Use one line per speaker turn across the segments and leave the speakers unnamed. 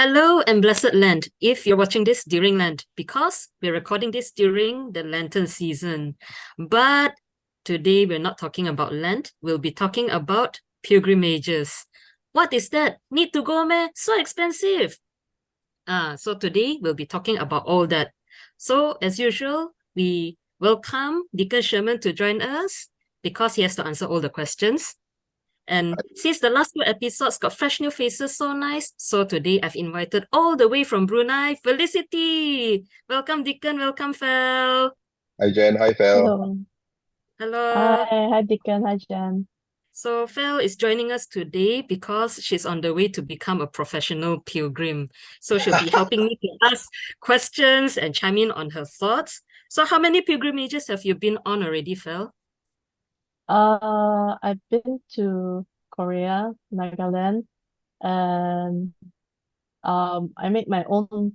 Hello and blessed Lent, if you're watching this during Lent, because we're recording this during the Lenten season. But today we're not talking about Lent, we'll be talking about pilgrimages. What is that? Need to go, meh? So expensive. So today we'll be talking about all that. So as usual, we welcome Deacon Sherman to join us because he has to answer all the questions. And since the last two episodes got fresh new faces, so nice. So today I've invited all the way from Brunei, Felicity. Welcome, Deacon. Welcome, Fel.
Hi Jen, hi Fel.
Hello.
Hello.
Hi Deacon. Hi, Jen.
So Fel is joining us today because she's on the way to become a professional pilgrim. So she'll be helping me to ask questions and chime in on her thoughts. So how many pilgrimages have you been on already, Fel?
I've been to Korea, Nagaland, and I made my own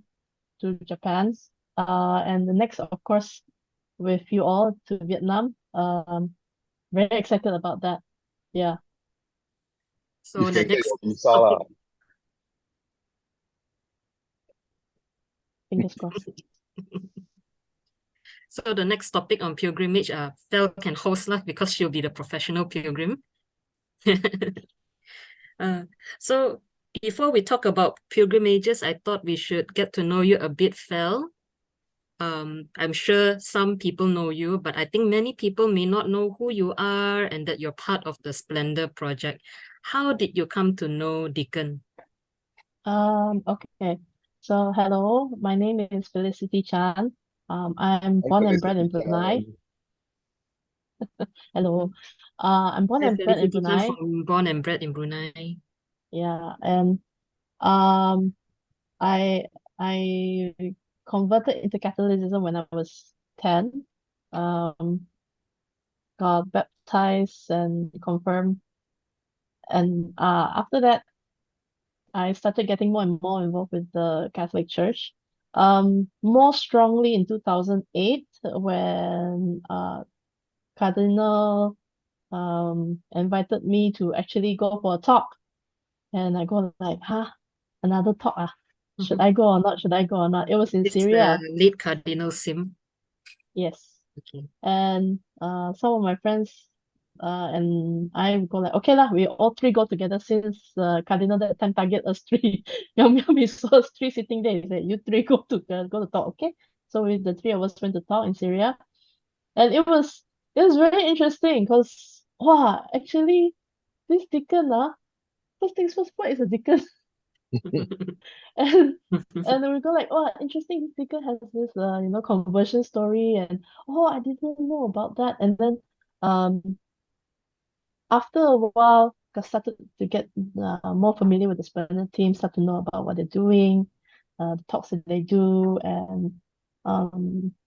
to Japan. And the next, of course, with you all to Vietnam. Very excited about that. Yeah,
You
So the
can get
next
your visa lah.
topic.
fingers crossed.
So the next topic on pilgrimage, Fel can host lah because she'll be the professional pilgrim. uh, so before we talk about pilgrimages, I thought we should get to know you a bit, Fel. I'm sure some people know you, but I think many people may not know who you are and that you're part of the Splendour Project. How did you come to know Deacon?
Okay. So hello, my name is Felicity Chan. I'm
I'm
born and bred
Felicity
in Brunei.
Chan.
Hello. I'm born
Hi,
and bred in
Felicity Chan
Brunei.
from born and bred in Brunei.
Yeah, and Um, I I converted into Catholicism when I was 10. Um, got baptized and confirmed, and after that, I started getting more and more involved with the Catholic Church. More strongly in 2008 when Cardinal invited me to actually go for a talk, and I go like, huh, another talk ah? Should I go or not? Should I go or not? It was in
This is the
Syria.
late Cardinal Sim.
Yes.
Okay.
And some of my friends and I go like, okay lah, we all three go together since Cardinal that time target us three. Yum yum, he saw us three sitting there. He said, you three go to talk, okay? So we the three of us went to talk in Syria. And it was very interesting because wow, actually this deacon first things first, what is a deacon? And and we go like, oh, interesting. This speaker has this, conversion story, and oh, I didn't know about that. And then, after a while, I started to get more familiar with the Splendour team, start to know about what they're doing, the talks that they do, and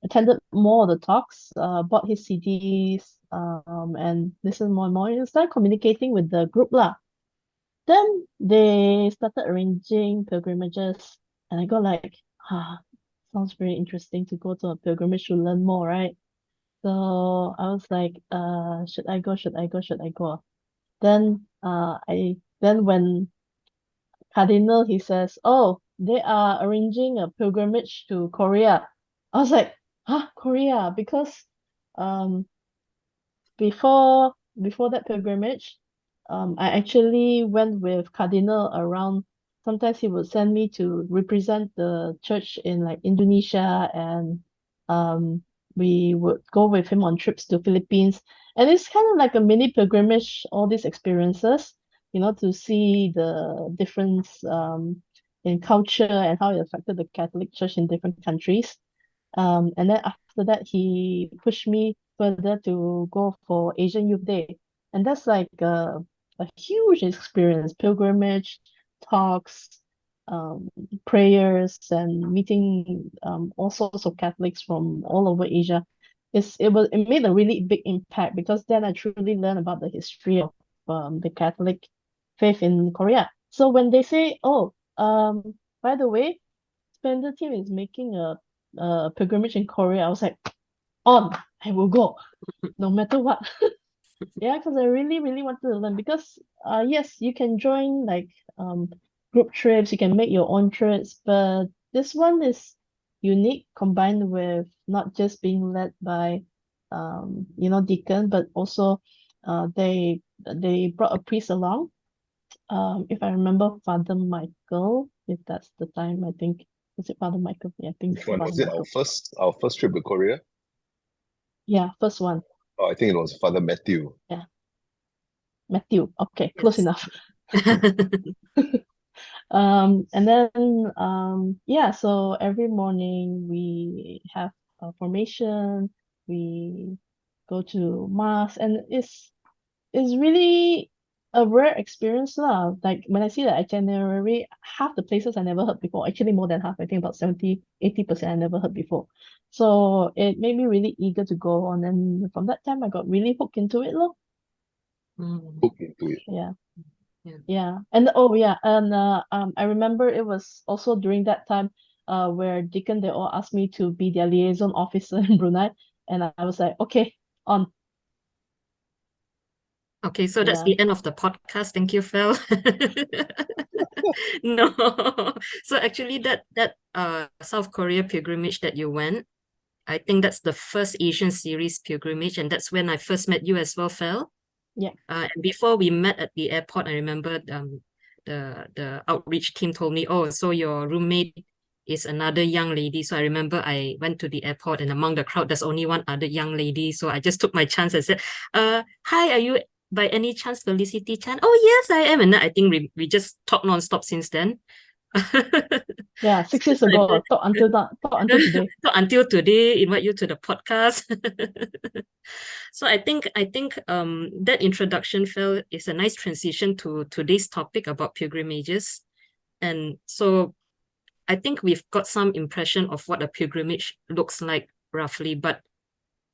attended more of the talks, bought his CDs, and listened more and more. And started communicating with the group lah. Then they started arranging pilgrimages, and I got like, sounds very interesting to go to a pilgrimage to learn more, right? So I was like, should I go? Should I go? Should I go? Then when Cardinal he says, oh, they are arranging a pilgrimage to Korea. I was like, Korea, because um before before that pilgrimage, I actually went with Cardinal around. Sometimes he would send me to represent the church in like Indonesia, and we would go with him on trips to Philippines. And it's kind of like a mini pilgrimage, all these experiences, to see the difference in culture and how it affected the Catholic Church in different countries. And then after that, he pushed me further to go for Asian Youth Day. And that's like a huge experience, pilgrimage, talks, um, prayers, and meeting all sorts of Catholics from all over Asia. It made a really big impact because then I truly learned about the history of the Catholic faith in Korea. So when they say, oh, by the way, Splendour team is making a pilgrimage in Korea, I was like, on, I will go, no matter what. Yeah, because I really, really wanted to learn because yes, you can join like group trips, you can make your own trips, but this one is unique, combined with not just being led by deacon, but also they brought a priest along. If I remember, Father Michael, if that's the time, I think. Was it Father Michael? Yeah, I think
Which
it's
one
Father
was it?
Michael.
Our first trip to Korea?
Yeah, first one.
Oh, I think it was Father Matthew.
Yeah, Matthew. Okay, close
Yes.
enough. And then yeah, so every morning we have a formation, we go to mass, and it's really a rare experience lah. Like when I see the itinerary, half the places I never heard before. Actually, more than half. I think about 70-80% I never heard before. So it made me really eager to go on, and from that time I got really hooked into it lor.
Mm,
Hooked into it.
Yeah.
yeah.
Yeah, and oh yeah, and I remember it was also during that time where Deacon they all asked me to be their liaison officer in Brunei, and I was like, okay, on.
Okay, so that's
Yeah,
the end of the podcast. Thank you, Phil. No. So actually that South Korea pilgrimage that you went, I think that's the first Asian series pilgrimage, and that's when I first met you as well, Phil.
yeah,
And before we met at the airport, I remember the outreach team told me, oh, so your roommate is another young lady. So I remember I went to the airport, and among the crowd, there's only one other young lady. So I just took my chance and said, hi, are you by any chance Felicity Chan? Oh, yes, I am. And then I think we just talked nonstop since then.
yeah. 6 years
So
ago, talk until today.
so until today, invite you to the podcast. So I think that introduction, Phil, is a nice transition to today's topic about pilgrimages. And so I think we've got some impression of what a pilgrimage looks like roughly, but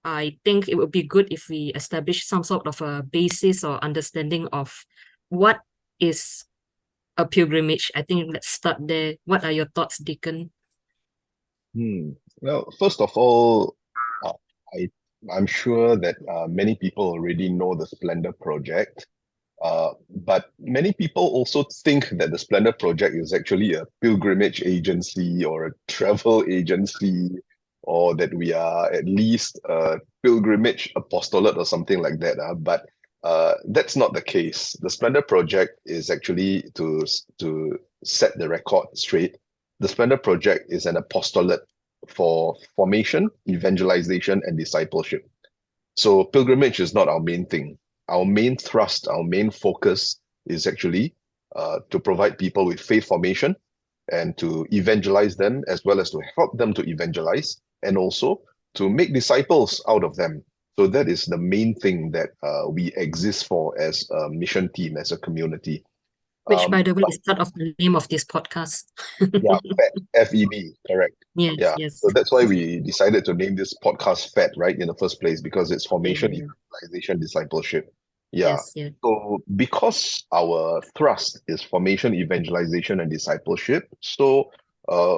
I think it would be good if we establish some sort of a basis or understanding of what is a pilgrimage. I think let's start there. What are your thoughts, Deacon?
Well, first of all, uh, I I'm sure that many people already know the Splendour Project, but many people also think that the Splendour Project is actually a pilgrimage agency or a travel agency, or that we are at least a pilgrimage apostolate or something like that. But that's not the case. The Splendour Project is actually to set the record straight. The Splendour Project is an apostolate for formation, evangelization, and discipleship. So pilgrimage is not our main thing. Our main thrust, our main focus is actually to provide people with faith formation and to evangelize them, as well as to help them to evangelize, and also to make disciples out of them. So that is the main thing that we exist for as a mission team, as a community.
Which, by the way,
But
is part of the name of this podcast.
yeah, FED, F-E-D, correct.
Yes,
Yeah.
yes.
So that's why we decided to name this podcast FED, right, in the first place, because it's formation,
Yeah,
evangelization, discipleship. Yeah.
yes, yeah.
So because our thrust is formation, evangelization, and discipleship, so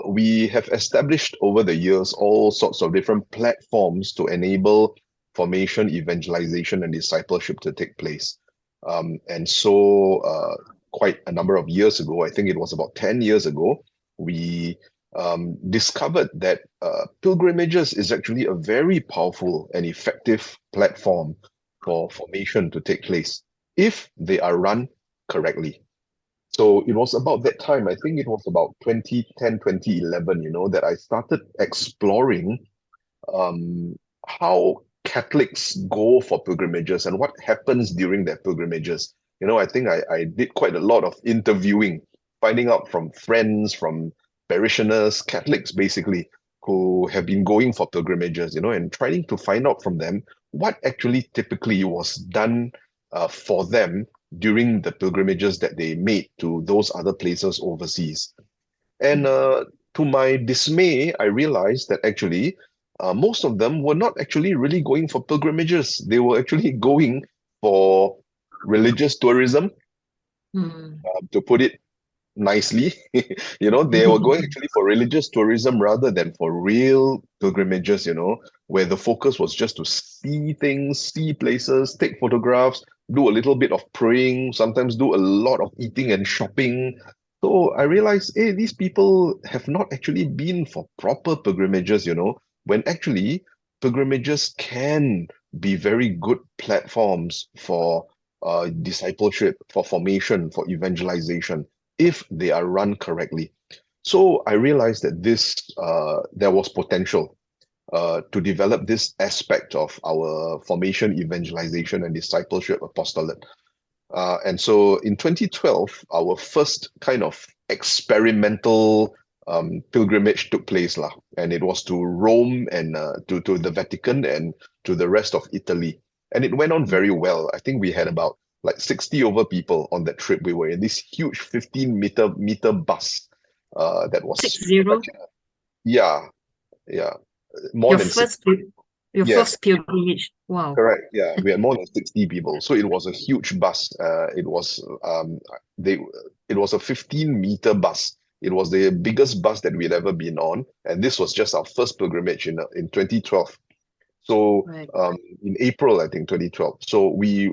we have established over the years all sorts of different platforms to enable formation, evangelization, and discipleship to take place. And so quite a number of years ago, I think it was about 10 years ago, we discovered that pilgrimages is actually a very powerful and effective platform for formation to take place if they are run correctly. So it was about that time, I think it was about 2010, 2011, that I started exploring how Catholics go for pilgrimages and what happens during their pilgrimages. I think I did quite a lot of interviewing, finding out from friends, from parishioners, Catholics basically, who have been going for pilgrimages, and trying to find out from them what actually typically was done for them during the pilgrimages that they made to those other places overseas. And to my dismay, I realized that actually most of them were not actually really going for pilgrimages. They were actually going for religious tourism,
Hmm.
to put it nicely. They were going actually for religious tourism rather than for real pilgrimages, where the focus was just to see things, see places, take photographs, do a little bit of praying, sometimes do a lot of eating and shopping. So I realized, hey, these people have not actually been for proper pilgrimages, when actually pilgrimages can be very good platforms for discipleship, for formation, for evangelization, if they are run correctly. So I realized that there was potential to develop this aspect of our formation, evangelization, and discipleship apostolate. And so in 2012, our first kind of experimental pilgrimage took place, lah, and it was to Rome and to the Vatican and to the rest of Italy. And it went on very well. I think we had about like 60 over people on that trip. We were in this huge 15-meter bus that was
60.
yeah, yeah, more
Your
than six.
first pil- your
Yes,
first pilgrimage. Wow.
correct. Yeah, we had more than 60 people. So it was a huge bus. They it was a 15-meter bus. It was the biggest bus that we'd ever been on, and this was just our first pilgrimage in 2012. So
Right.
in April, I think 2012. So we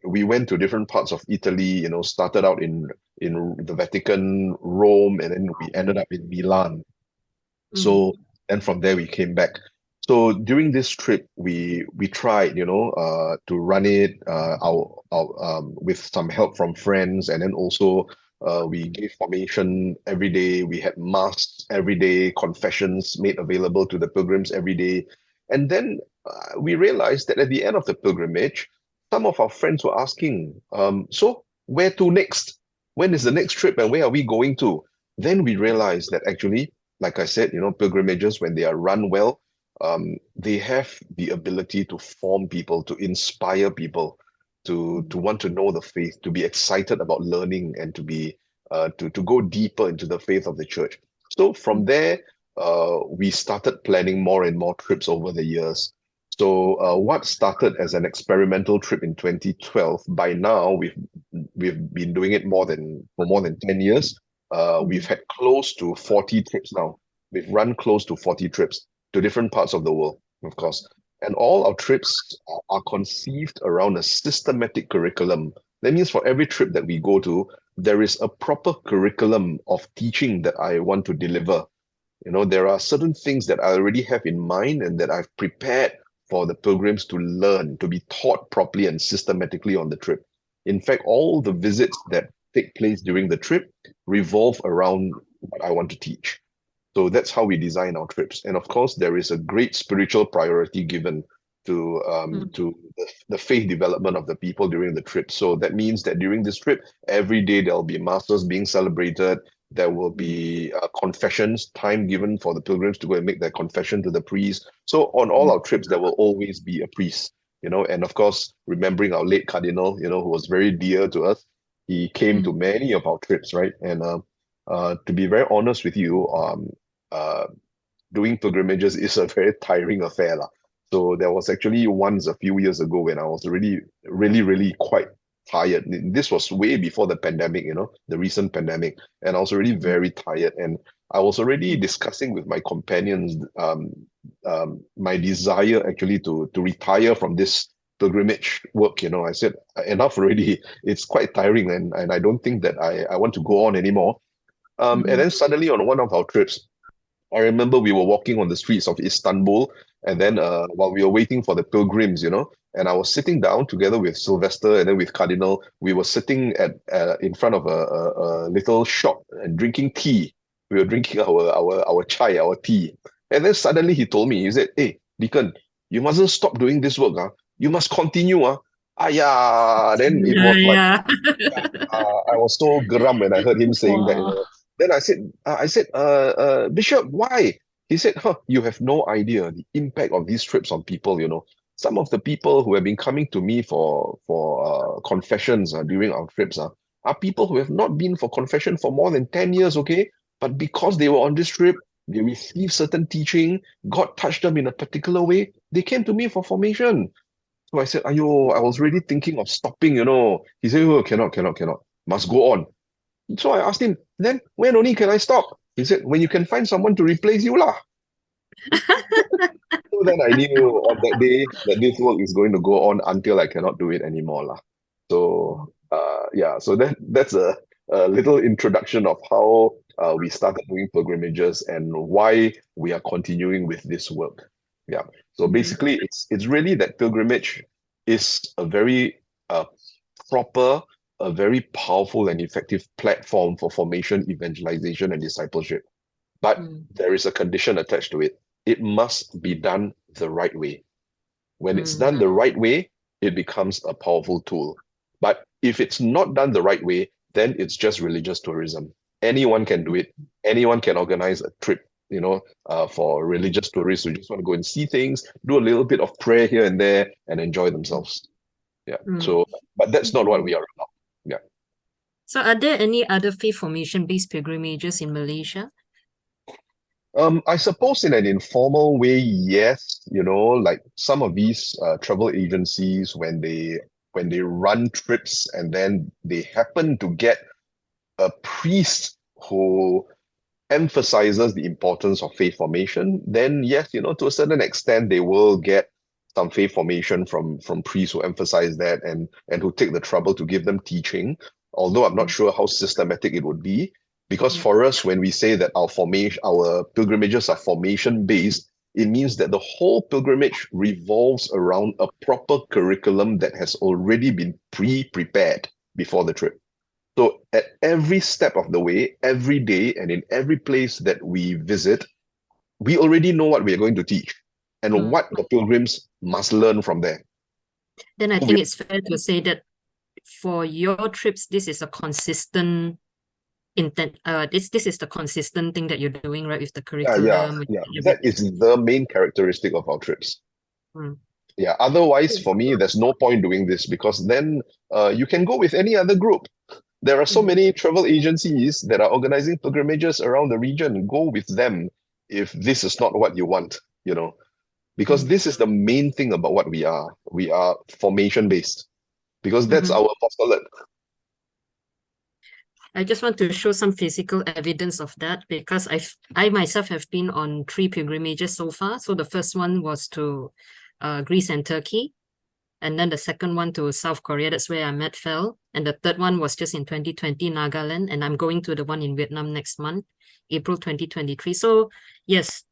went to different parts of Italy. Started out in the Vatican, Rome, and then we ended up in Milan. So and from there we came back. So during this trip, we tried, to run it with some help from friends, and then also we gave formation every day. We had masks every day, confessions made available to the pilgrims every day, and then we realized that at the end of the pilgrimage, some of our friends were asking, "So where to next? When is the next trip, and where are we going to?" Then we realized that actually, like I said, pilgrimages, when they are run well, they have the ability to form people, to inspire people, to want to know the faith, to be excited about learning, and to go deeper into the faith of the church. So from there, we started planning more and more trips over the years. So what started as an experimental trip in 2012, by now we've been doing it for more than 10 years. We've had close to 40 trips now. We've run close to 40 trips to different parts of the world, of course. And all our trips are conceived around a systematic curriculum. That means for every trip that we go to, there is a proper curriculum of teaching that I want to deliver. There are certain things that I already have in mind and that I've prepared for the pilgrims to learn, to be taught properly and systematically on the trip. In fact, all the visits that take place during the trip revolve around what I want to teach. So that's how we design our trips. And of course, there is a great spiritual priority given to the faith development of the people during the trip. So that means that during this trip, every day there'll be masses being celebrated. There will be confessions, time given for the pilgrims to go and make their confession to the priest. So on all our trips, there will always be a priest, and of course, remembering our late cardinal, who was very dear to us. He came to many of our trips, right? And to be very honest with you, uh, doing pilgrimages is a very tiring affair, lah. So there was actually once a few years ago when I was really, really, really quite tired. This was way before the pandemic, the recent pandemic, and I was already very tired. And I was already discussing with my companions my desire actually to retire from this pilgrimage work. I said, enough already. It's quite tiring, and I don't think that I want to go on anymore. And then suddenly on one of our trips, I remember we were walking on the streets of Istanbul, and then while we were waiting for the pilgrims, and I was sitting down together with Sylvester and then with Cardinal. We were sitting in front of a little shop and drinking tea. We were drinking our chai, our tea, and then suddenly he told me, he said, "Hey, Deacon, you mustn't stop doing this work, You must continue, yeah." Then it was like
Yeah.
I was so geram when I heard him saying that.
Wow.
Then I said, Bishop, why? He said, you have no idea the impact of these trips on people. Some of the people who have been coming to me for confessions during our trips are people who have not been for confession for more than 10 years, okay? But because they were on this trip, they received certain teaching, God touched them in a particular way, they came to me for formation. So I said, Ayo, I was really thinking of stopping. He said, oh, cannot, must go on. So I asked him, then when only can I stop? He said, when you can find someone to replace you, lah. So then I knew on that day that this work is going to go on until I cannot do it anymore, lah. So yeah, so that's a little introduction of how we started doing pilgrimages and why we are continuing with this work. Yeah. So basically, it's really that pilgrimage is a very proper, a very powerful and effective platform for formation, evangelization, and discipleship. But there is a condition attached to it. It must be done the right way. When it's done the right way, it becomes a powerful tool. But if it's not done the right way, then it's just religious tourism. Anyone can do it. Anyone can organize a trip, for religious tourists who just want to go and see things, do a little bit of prayer here and there, and enjoy themselves. Yeah. So, but that's not what we are about. Yeah.
So are there any other faith formation-based pilgrimages in Malaysia?
I suppose in an informal way, yes. Like some of these travel agencies, when they run trips and then they happen to get a priest who emphasizes the importance of faith formation, then yes, to a certain extent, they will get some faith formation from priests who emphasize that and who take the trouble to give them teaching. Although I'm not sure how systematic it would be. Because for us, when we say that our pilgrimages are formation based, it means that the whole pilgrimage revolves around a proper curriculum that has already been pre-prepared before the trip. So at every step of the way, every day, and in every place that we visit, we already know what we are going to teach and what the pilgrims must learn from there.
Then I think it's fair to say that for your trips, this is a consistent intent. This is the consistent thing that you're doing, right, with the curriculum.
Yeah. That is the main characteristic of our trips. Yeah. Otherwise, for me, there's no point doing this because then you can go with any other group. There are so many travel agencies that are organizing pilgrimages around the region. Go with them if this is not what you want, because this is the main thing about what we are. We are formation based because that's our apostolate.
I just want to show some physical evidence of that because I myself have been on 3 pilgrimages so far. So the first one was to Greece and Turkey. And then the second one to South Korea, that's where I met Fel. And the third one was just in 2020, Nagaland. And I'm going to the one in Vietnam next month, April 2023. So yes,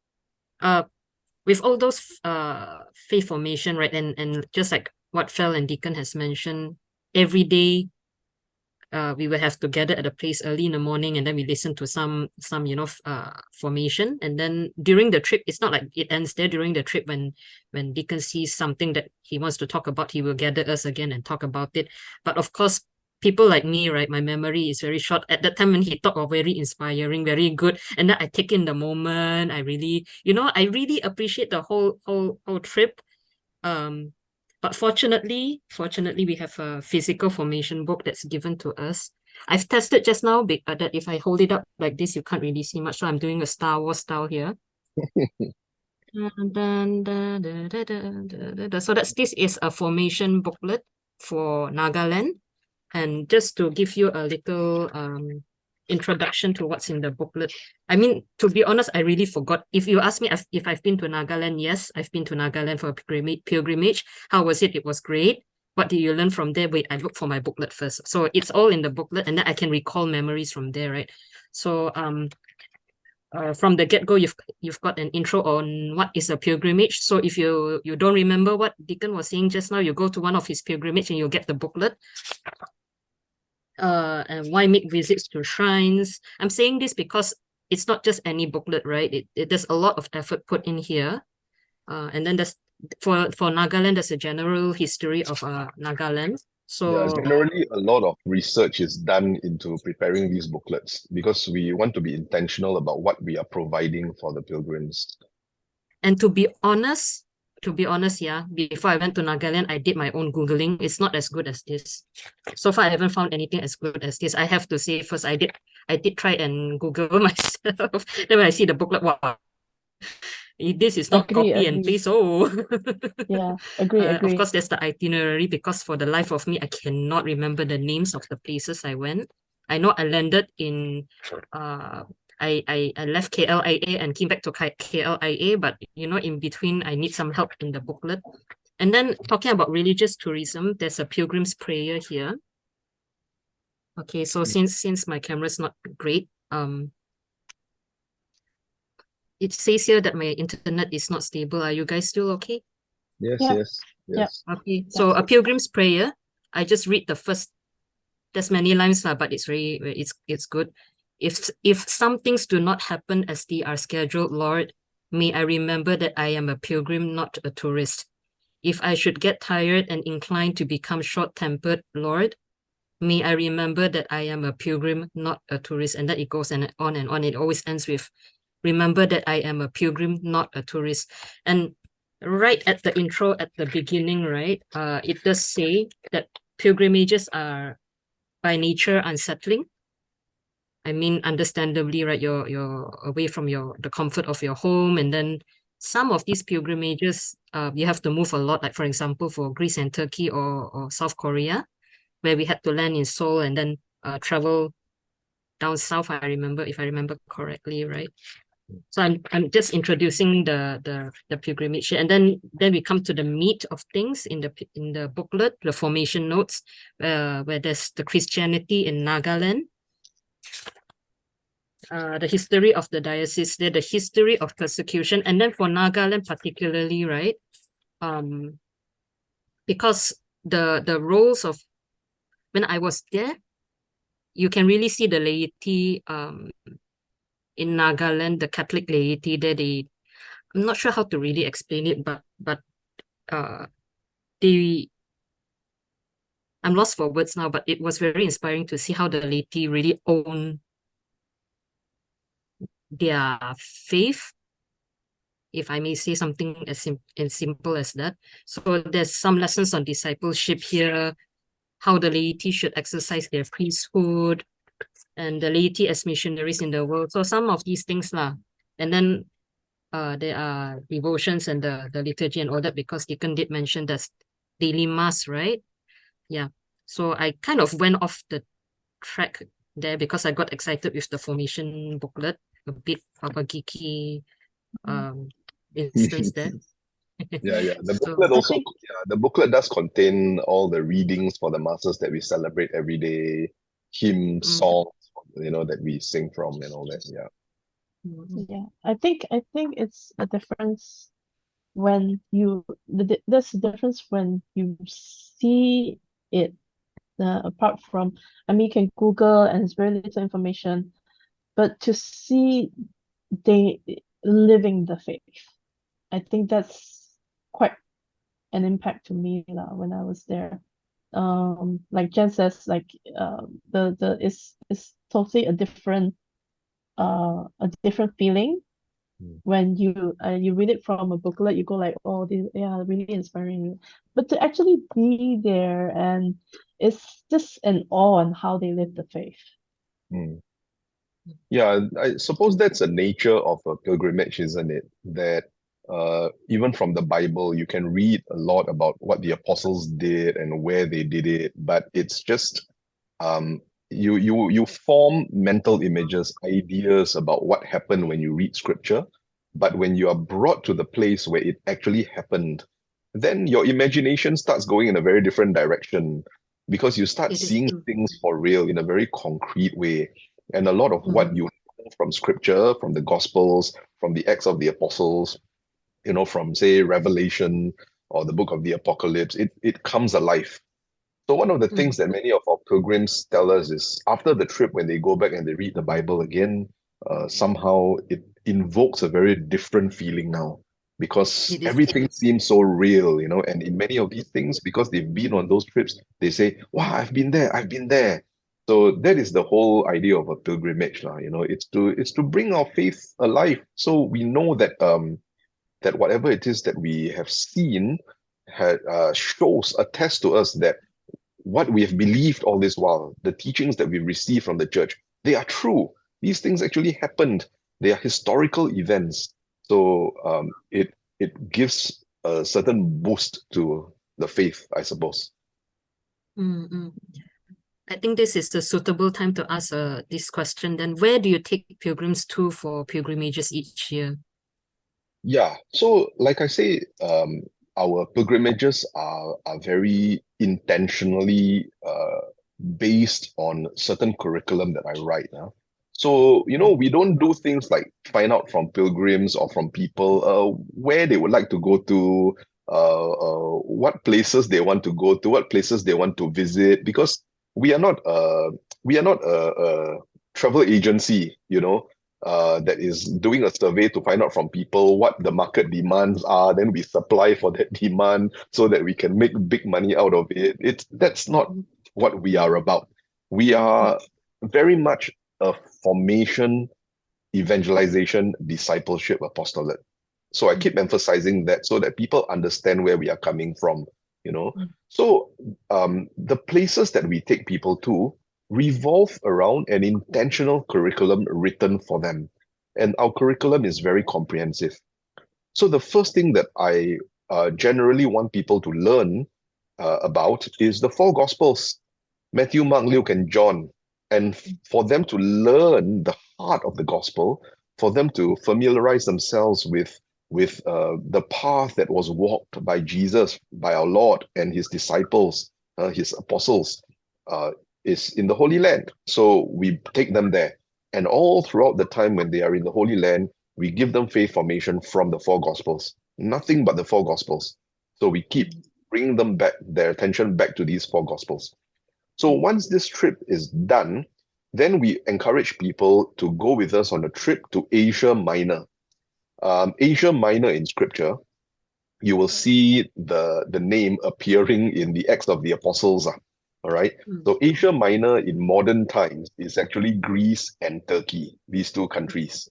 with all those faith formation, right? And just like what Fel and Deacon has mentioned, every day we will have to gather at a place early in the morning and then we listen to some formation. And then during the trip, it's not like it ends there. During the trip, when Deacon sees something that he wants to talk about, he will gather us again and talk about it. But of course, people like me, right, my memory is very short. At that time when he talked, very inspiring, very good. And then I take in the moment. I really appreciate the whole trip. But fortunately, we have a physical formation book that's given to us. I've tested just now that if I hold it up like this, you can't really see much. So I'm doing a Star Wars style here. So this is a formation booklet for Nagaland. And just to give you a little introduction to what's in the booklet. I mean, to be honest, I really forgot. If you ask me if I've been to Nagaland, yes, I've been to Nagaland for a pilgrimage. How was it? It was great. What did you learn from there? Wait, I look for my booklet first. So it's all in the booklet and then I can recall memories from there, right? So from the get-go, you've got an intro on what is a pilgrimage. So if you don't remember what Deacon was saying just now, you go to one of his pilgrimage and you'll get the booklet. And why make visits to shrines? I'm saying this because it's not just any booklet, right? There's a lot of effort put in here. And then there's for Nagaland, there's a general history of Nagaland. So
generally a lot of research is done into preparing these booklets because we want to be intentional about what we are providing for the pilgrims.
And to be honest, yeah, before I went to Nagaland, I did my own Googling. It's not as good as this. So far, I haven't found anything as good as this. I have to say first, I did try and Google myself. Then when I see the booklet, wow, this is not copy and paste. Oh,
yeah, agree.
Of course, there's the itinerary because for the life of me, I cannot remember the names of the places I went. I know I landed in I left KLIA and came back to KLIA, but in between I need some help in the booklet. And then talking about religious tourism, there's a pilgrim's prayer here. Okay, so since my camera's not great, it says here that my internet is not stable. Are you guys still okay?
Yes,
Yeah.
yes,
Yeah.
yes.
Okay, so a pilgrim's prayer. I just read the first. There's many lines, but it's it's good. If some things do not happen as they are scheduled, Lord, may I remember that I am a pilgrim, not a tourist. If I should get tired and inclined to become short-tempered, Lord, may I remember that I am a pilgrim, not a tourist. And that it goes and on and on. It always ends with, remember that I am a pilgrim, not a tourist. And right at the intro, at the beginning, right, it does say that pilgrimages are by nature unsettling. I mean, understandably, right, you're away from the comfort of your home, and then some of these pilgrimages, you have to move a lot. Like for example, for Greece and Turkey or South Korea, where we had to land in Seoul and then travel down south. If I remember correctly, right? So I'm just introducing the pilgrimage, and then we come to the meat of things in the booklet, the formation notes, where there's the Christianity in Nagaland, the history of the diocese there, the history of persecution, and then for Nagaland particularly, right? Because the roles of when I was there, you can really see the laity in Nagaland, the Catholic laity there. I'm not sure how to really explain it, but they I'm lost for words now, but it was very inspiring to see how the laity really own their faith, if I may say something as simple as that. So there's some lessons on discipleship here, how the laity should exercise their priesthood, and the laity as missionaries in the world. So some of these things lah. And then there are devotions and the liturgy and all that, because Deacon did mention that's daily mass, right? Yeah. So I kind of went off the track there because I got excited with the formation booklet, a bit of a geeky instance there.
Yeah. The
So
booklet
I
also,
think
the booklet does contain all the readings for the masses that we celebrate every day, hymn songs, that we sing from and all that. Yeah.
I think it's a difference when there's a difference when you see it, apart from, I mean, you can Google and it's very little information, but to see they living the faith, I think that's quite an impact to me when I was there. Like Jen says, like the it's totally a different feeling when you read it from a booklet. You go like, oh, really inspiring. But to actually be there, and it's just an awe on how they live the faith.
Mm. Yeah, I suppose that's a nature of a pilgrimage, isn't it? That even from the Bible, you can read a lot about what the apostles did and where they did it, but it's just um, you form mental images, ideas about what happened when you read scripture, but when you are brought to the place where it actually happened, then your imagination starts going in a very different direction because you start
it is
seeing things for real in a very concrete way. And a lot of what you know from scripture, from the gospels, from the Acts of the Apostles, from say Revelation or the book of the Apocalypse, it comes alive. So one of the things that many of our pilgrims tell us is after the trip, when they go back and they read the Bible again, somehow it invokes a very different feeling now because
it is
everything seems so real, and in many of these things, because they've been on those trips, they say, wow, I've been there, I've been there. So that is the whole idea of a pilgrimage, it's to bring our faith alive. So we know that whatever it is that we have seen shows, attests to us that what we have believed all this while, the teachings that we received from the church, they are true. These things actually happened. They are historical events. So it gives a certain boost to the faith, I suppose.
Mm-mm. I think this is the suitable time to ask this question. Then, where do you take pilgrims to for pilgrimages each year?
Yeah. So like I say, our pilgrimages are very intentionally based on certain curriculum that I write. So, we don't do things like find out from pilgrims or from people where they would like to go to, what places they want to go to, what places they want to visit, because we are not a travel agency, that is doing a survey to find out from people what the market demands are. Then we supply for that demand so that we can make big money out of it. That's not what we are about. We are very much a formation, evangelization, discipleship apostolate. So I keep emphasizing that so that people understand where we are coming from. So the places that we take people to revolve around an intentional curriculum written for them. And our curriculum is very comprehensive. So the first thing that I generally want people to learn about is the four Gospels: Matthew, Mark, Luke, and John. And for them to learn the heart of the gospel, for them to familiarize themselves with the path that was walked by Jesus, by our Lord and his disciples, his apostles, is in the Holy Land. So we take them there. And all throughout the time when they are in the Holy Land, we give them faith formation from the four Gospels. Nothing but the four Gospels. So we keep bringing them back, their attention back to these four Gospels. So once this trip is done, then we encourage people to go with us on a trip to Asia Minor. Asia Minor in scripture, you will see the name appearing in the Acts of the Apostles. All right. So Asia Minor in modern times is actually Greece and Turkey, these two countries.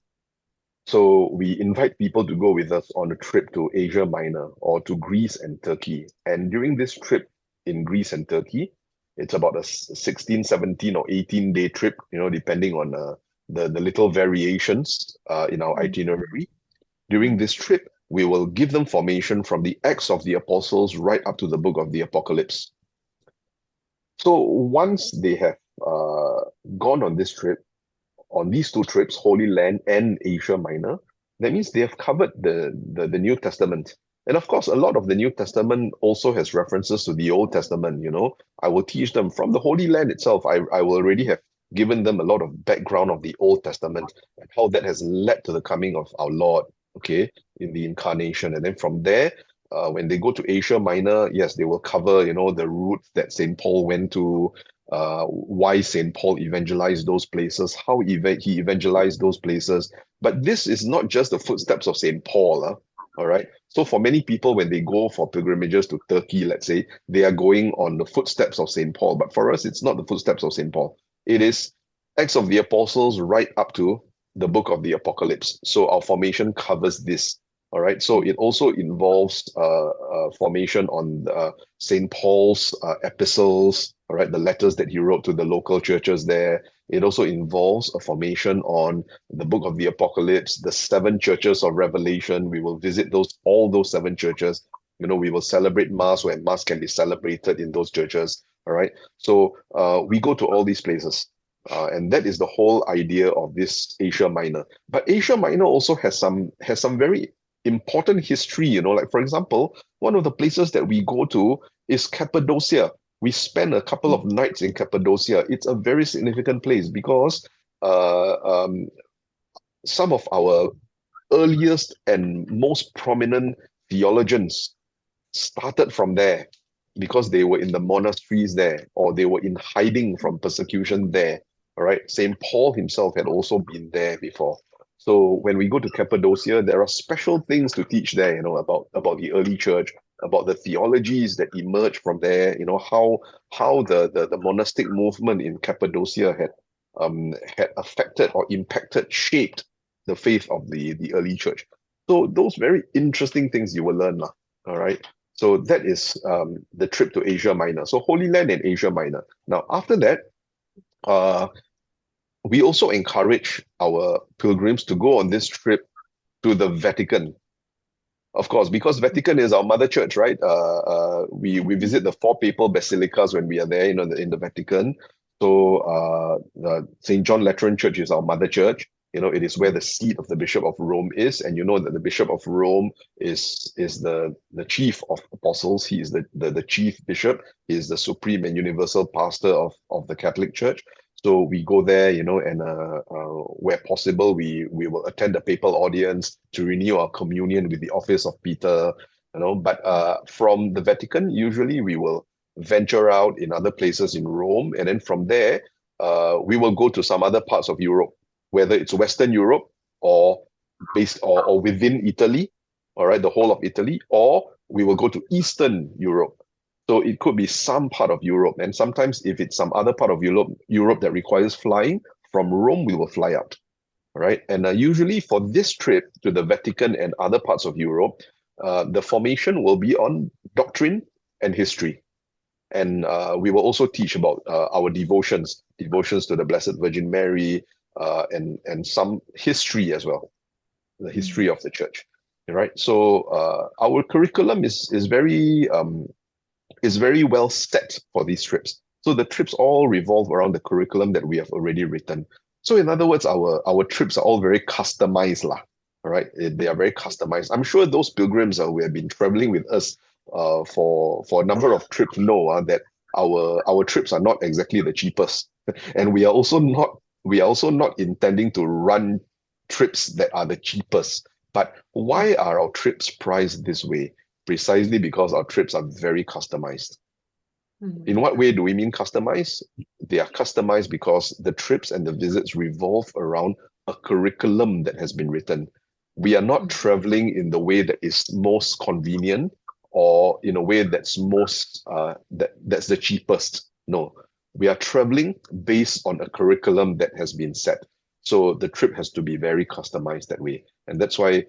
So we invite people to go with us on a trip to Asia Minor or to Greece and Turkey. And during this trip in Greece and Turkey, it's about a 16, 17, or 18-day trip, depending on the little variations in our itinerary. During this trip, we will give them formation from the Acts of the Apostles right up to the book of the Apocalypse. So once they have gone on this trip, on these two trips, Holy Land and Asia Minor, that means they have covered the New Testament. And of course, a lot of the New Testament also has references to the Old Testament. I will teach them from the Holy Land itself. I will already have given them a lot of background of the Old Testament and how that has led to the coming of our Lord, okay, in the incarnation. And then from there, when they go to Asia Minor, yes, they will cover, the route that St. Paul went to, why St. Paul evangelized those places, how he evangelized those places. But this is not just the footsteps of St. Paul. All right. So for many people, when they go for pilgrimages to Turkey, let's say, they are going on the footsteps of St. Paul. But for us, it's not the footsteps of St. Paul. It is Acts of the Apostles right up to the book of the Apocalypse. So our formation covers this. All right. So it also involves formation on St. Paul's epistles, all right, the letters that he wrote to the local churches there. It also involves a formation on the book of the Apocalypse, the 7 churches of Revelation. We will visit all those 7 churches. We will celebrate Mass where Mass can be celebrated in those churches. All right. So we go to all these places. And that is the whole idea of this Asia Minor. But Asia Minor also has some very important history, like for example, one of the places that we go to is Cappadocia. We spend a couple of nights in Cappadocia. It's a very significant place because some of our earliest and most prominent theologians started from there because they were in the monasteries there, or they were in hiding from persecution there. All right. St. Paul himself had also been there before. So when we go to Cappadocia, there are special things to teach there, about the early church, about the theologies that emerged from there, how the monastic movement in Cappadocia had affected or impacted, shaped the faith of the early church. So those very interesting things you will learn. All right. So that is the trip to Asia Minor. So Holy Land and Asia Minor. Now, after that, we also encourage our pilgrims to go on this trip to the Vatican. Of course, because Vatican is our mother church, right? We visit the 4 papal basilicas when we are there, in the Vatican. So St. John Lateran Church is our mother church. It is where the seat of the Bishop of Rome is, and you know that the Bishop of Rome is the chief of apostles. He is the chief bishop. He is the supreme and universal pastor of the Catholic Church. So we go there, and where possible, we will attend the papal audience to renew our communion with the office of Peter. But from the Vatican, usually we will venture out in other places in Rome, and then from there, we will go to some other parts of Europe, whether it's Western Europe or within Italy, all right, the whole of Italy, or we will go to Eastern Europe. So it could be some part of Europe, and sometimes if it's some other part of Europe that requires flying, from Rome we will fly out, all right? And usually for this trip to the Vatican and other parts of Europe, the formation will be on doctrine and history. And we will also teach about our devotions to the Blessed Virgin Mary, and some history as well, the history of the church, right? So our curriculum is very well set for these trips. So the trips all revolve around the curriculum that we have already written. So in other words, our trips are all very customized, lah. All right, they are very customized. I'm sure those pilgrims who have been traveling with us for a number of trips know that our trips are not exactly the cheapest, and we are also not intending to run trips that are the cheapest. But why are our trips priced this way? Precisely because our trips are very customized. In what way do we mean customized? They are customized because the trips and the visits revolve around a curriculum that has been written. We are not traveling in the way that is most convenient or in a way that's that's the cheapest. No, we are traveling based on a curriculum that has been set. So the trip has to be very customized that way. And that's why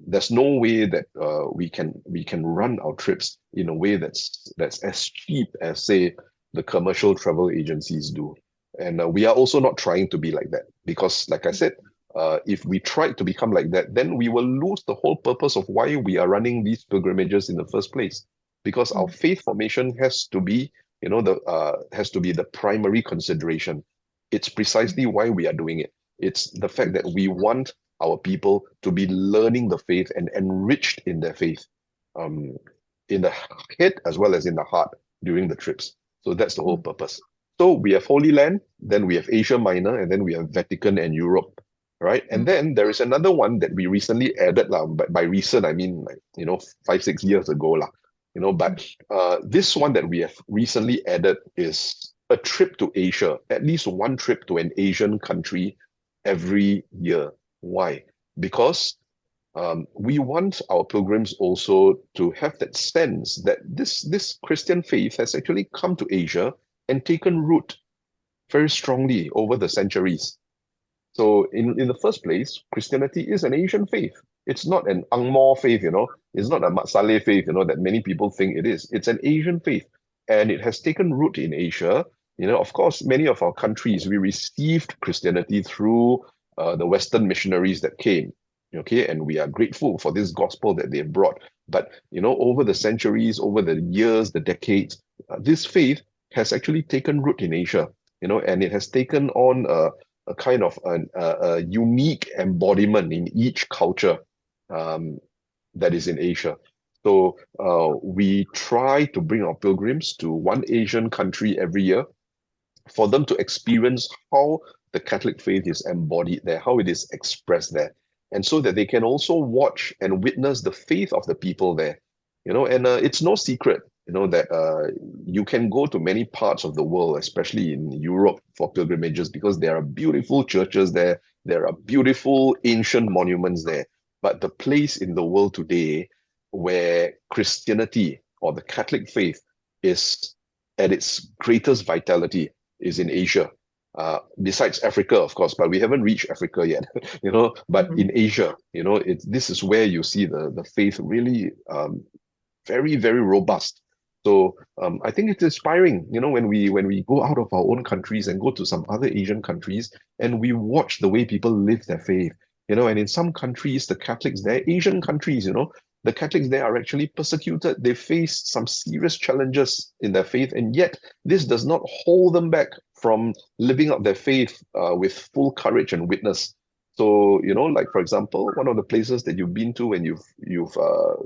there's no way that we can run our trips in a way that's as cheap as, say, the commercial travel agencies do. And we are also not trying to be like that, because, like I said, if we try to become like that, then we will lose the whole purpose of why we are running these pilgrimages in the first place. Because our faith formation has to be, the primary consideration. It's precisely why we are doing it. It's the fact that we want our people to be learning the faith and enriched in their faith, in the head as well as in the heart during the trips. So that's the whole purpose. So we have Holy Land, then we have Asia Minor, and then we have Vatican and Europe, right? And then there is another one that we recently added, but by recent, I mean, 5-6 years ago, but this one that we have recently added is a trip to Asia, at least one trip to an Asian country every year. Why? Because we want our pilgrims also to have that sense that this Christian faith has actually come to Asia and taken root very strongly over the centuries. So in the first place, Christianity is an Asian faith. It's not an Ang Mo faith, It's not a Mat Saleh faith, that many people think it is. It's an Asian faith, and it has taken root in Asia. Of course, many of our countries, we received Christianity through the Western missionaries that came, okay? And we are grateful for this gospel that they've brought. But, over the centuries, over the years, the decades, this faith has actually taken root in Asia, and it has taken on a kind of a unique embodiment in each culture that is in Asia. So we try to bring our pilgrims to one Asian country every year for them to experience how the Catholic faith is embodied there, how it is expressed there, and so that they can also watch and witness the faith of the people there. And it's no secret, that you can go to many parts of the world, especially in Europe, for pilgrimages, because there are beautiful churches there, there are beautiful ancient monuments there. But the place in the world today where Christianity or the Catholic faith is at its greatest vitality is in Asia. Besides Africa, of course, but we haven't reached Africa yet, but in Asia, this is where you see the faith really very, very robust. So I think it's inspiring, when we go out of our own countries and go to some other Asian countries and we watch the way people live their faith, and in some countries, the Catholics there, Asian countries, the Catholics there are actually persecuted. They face some serious challenges in their faith, and yet this does not hold them back from living out their faith with full courage and witness. So, like for example, one of the places that you've been to when you've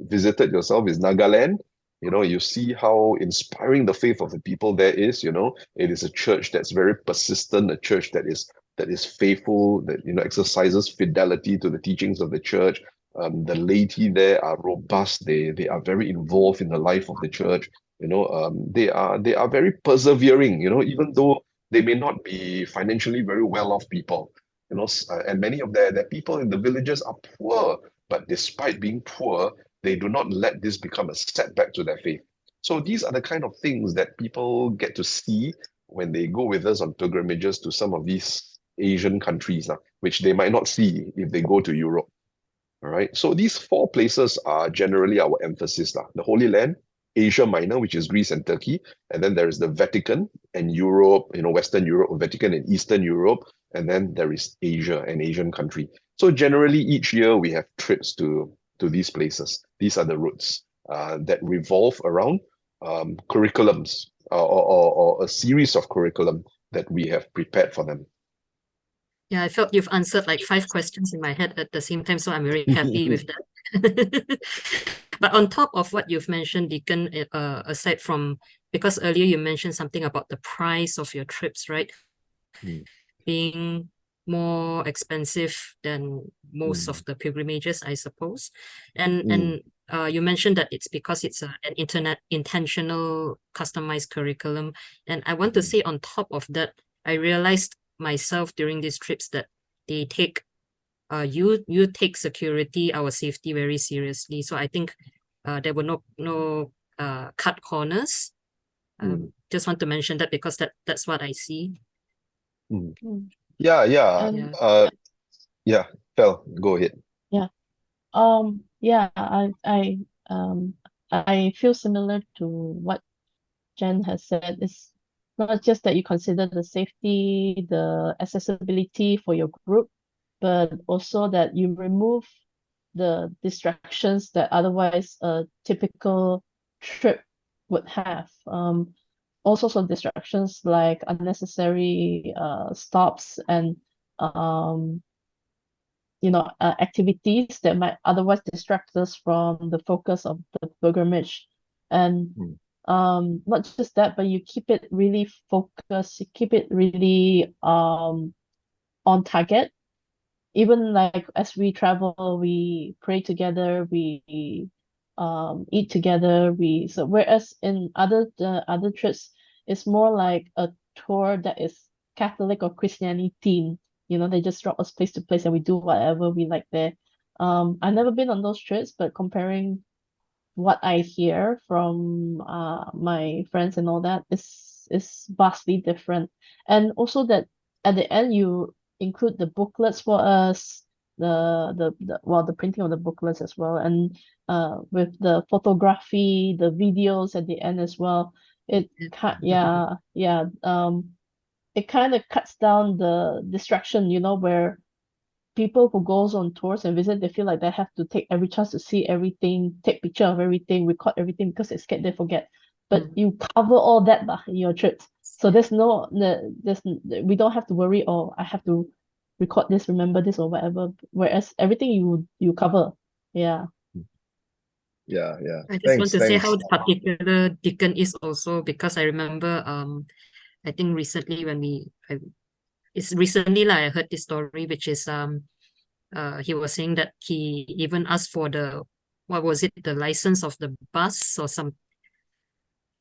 visited yourself is Nagaland. You see how inspiring the faith of the people there is. It is a church that's very persistent, a church that is faithful, that exercises fidelity to the teachings of the church. The laity there are robust. They are very involved in the life of the church. They are very persevering. Even though they may not be financially very well off people. And many of their people in the villages are poor, but despite being poor, they do not let this become a setback to their faith. So these are the kind of things that people get to see when they go with us on pilgrimages to some of these Asian countries, which they might not see if they go to Europe. All right. So these four places are generally our emphasis. The Holy Land, Asia Minor, which is Greece and Turkey, and then there is the Vatican and Europe, Western Europe, Vatican and Eastern Europe, and then there is Asia, an Asian country. So generally each year we have trips to these places. These are the routes that revolve around curriculums or a series of curriculum that we have prepared for them.
Yeah, I felt you've answered like 5 questions in my head at the same time, so I'm very happy with that. But on top of what you've mentioned, Deacon, aside from, because earlier you mentioned something about the price of your trips, right? Being more expensive than most of the pilgrimages, I suppose. And you mentioned that it's because it's an intentional customized curriculum. And I want to say on top of that, I realized myself during these trips that they take you take security, our safety very seriously. So I think there were no cut corners. Just want to mention that because that's what I see.
Yeah.
And
Yeah, Fel, go ahead.
yeah, I feel similar to what Jen has said. It's not just that you consider the safety, the accessibility for your group, but also that you remove the distractions that otherwise a typical trip would have. All sorts of distractions like unnecessary stops and activities that might otherwise distract us from the focus of the pilgrimage. And not just that, but you keep it really focused, you keep it really on target. Even like as we travel, we pray together, we eat together, so whereas in other trips, it's more like a tour that is Catholic or Christianity themed. They just drop us place to place and we do whatever we like there. I've never been on those trips, but comparing what I hear from my friends and all that is vastly different. And also that at the end you include the booklets for us, the printing of the booklets as well, and with the photography, the videos at the end as well. It kind of cuts down the distraction, where people who goes on tours and visit, they feel like they have to take every chance to see everything, take picture of everything, record everything because they're scared they forget. But you cover all that in your trips. So we don't have to worry, oh, I have to record this, remember this or whatever. Whereas everything you cover. Yeah.
Yeah.
I just want to say
Thanks.
how particular Deacon is also, because I remember I think recently it's recently like I heard this story, which is he was saying that he even asked for what was it, the license of the bus or some,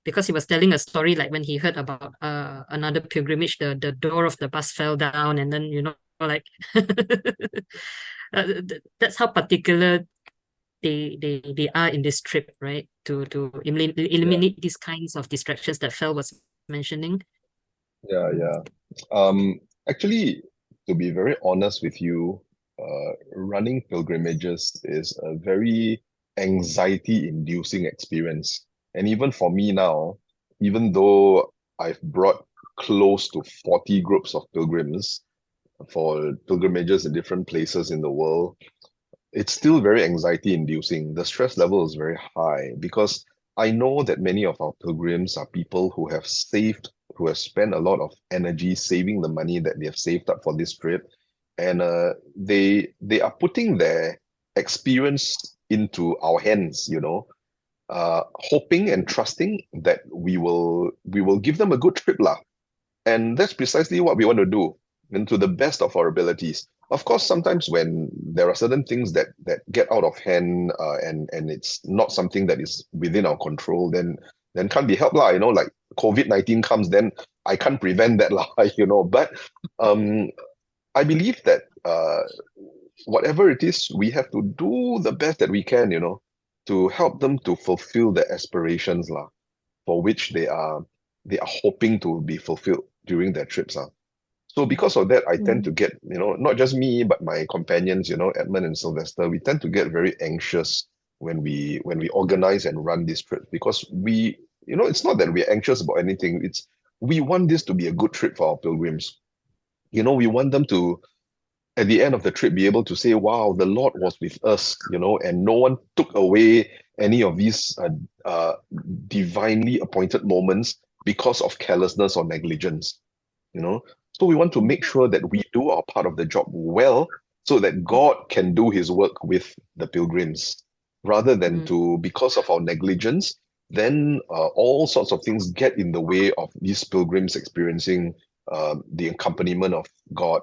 because he was telling a story like when he heard about another pilgrimage, the door of the bus fell down, and then like that's how particular they are in this trip, right? To eliminate these kinds of distractions that Fel was mentioning.
Yeah. Actually, to be very honest with you, running pilgrimages is a very anxiety-inducing experience. And even for me now, even though I've brought close to 40 groups of pilgrims for pilgrimages in different places in the world, it's still very anxiety-inducing. The stress level is very high because I know that many of our pilgrims are people who have saved, who have spent a lot of energy saving the money that they have saved up for this trip. and they are putting their experience into our hands, hoping and trusting that we will give them a good trip lah. And that's precisely what we want to do, and to the best of our abilities. Of course, sometimes when there are certain things that get out of hand, and it's not something that is within our control, then can't be helped lah. Like COVID-19 comes, then I can't prevent that lah. But um, I believe that whatever it is, we have to do the best that we can, to help them to fulfill their aspirations lah, for which they are hoping to be fulfilled during their trips. So because of that, I tend to get, not just me, but my companions, Edmund and Sylvester, we tend to get very anxious when we organize and run these trips, because it's not that we're anxious about anything. It's we want this to be a good trip for our pilgrims. We want them to, at the end of the trip, be able to say, wow, the Lord was with us, and no one took away any of these divinely appointed moments because of carelessness or negligence. So we want to make sure that we do our part of the job well, so that God can do his work with the pilgrims, rather than because of our negligence, then all sorts of things get in the way of these pilgrims experiencing the accompaniment of God,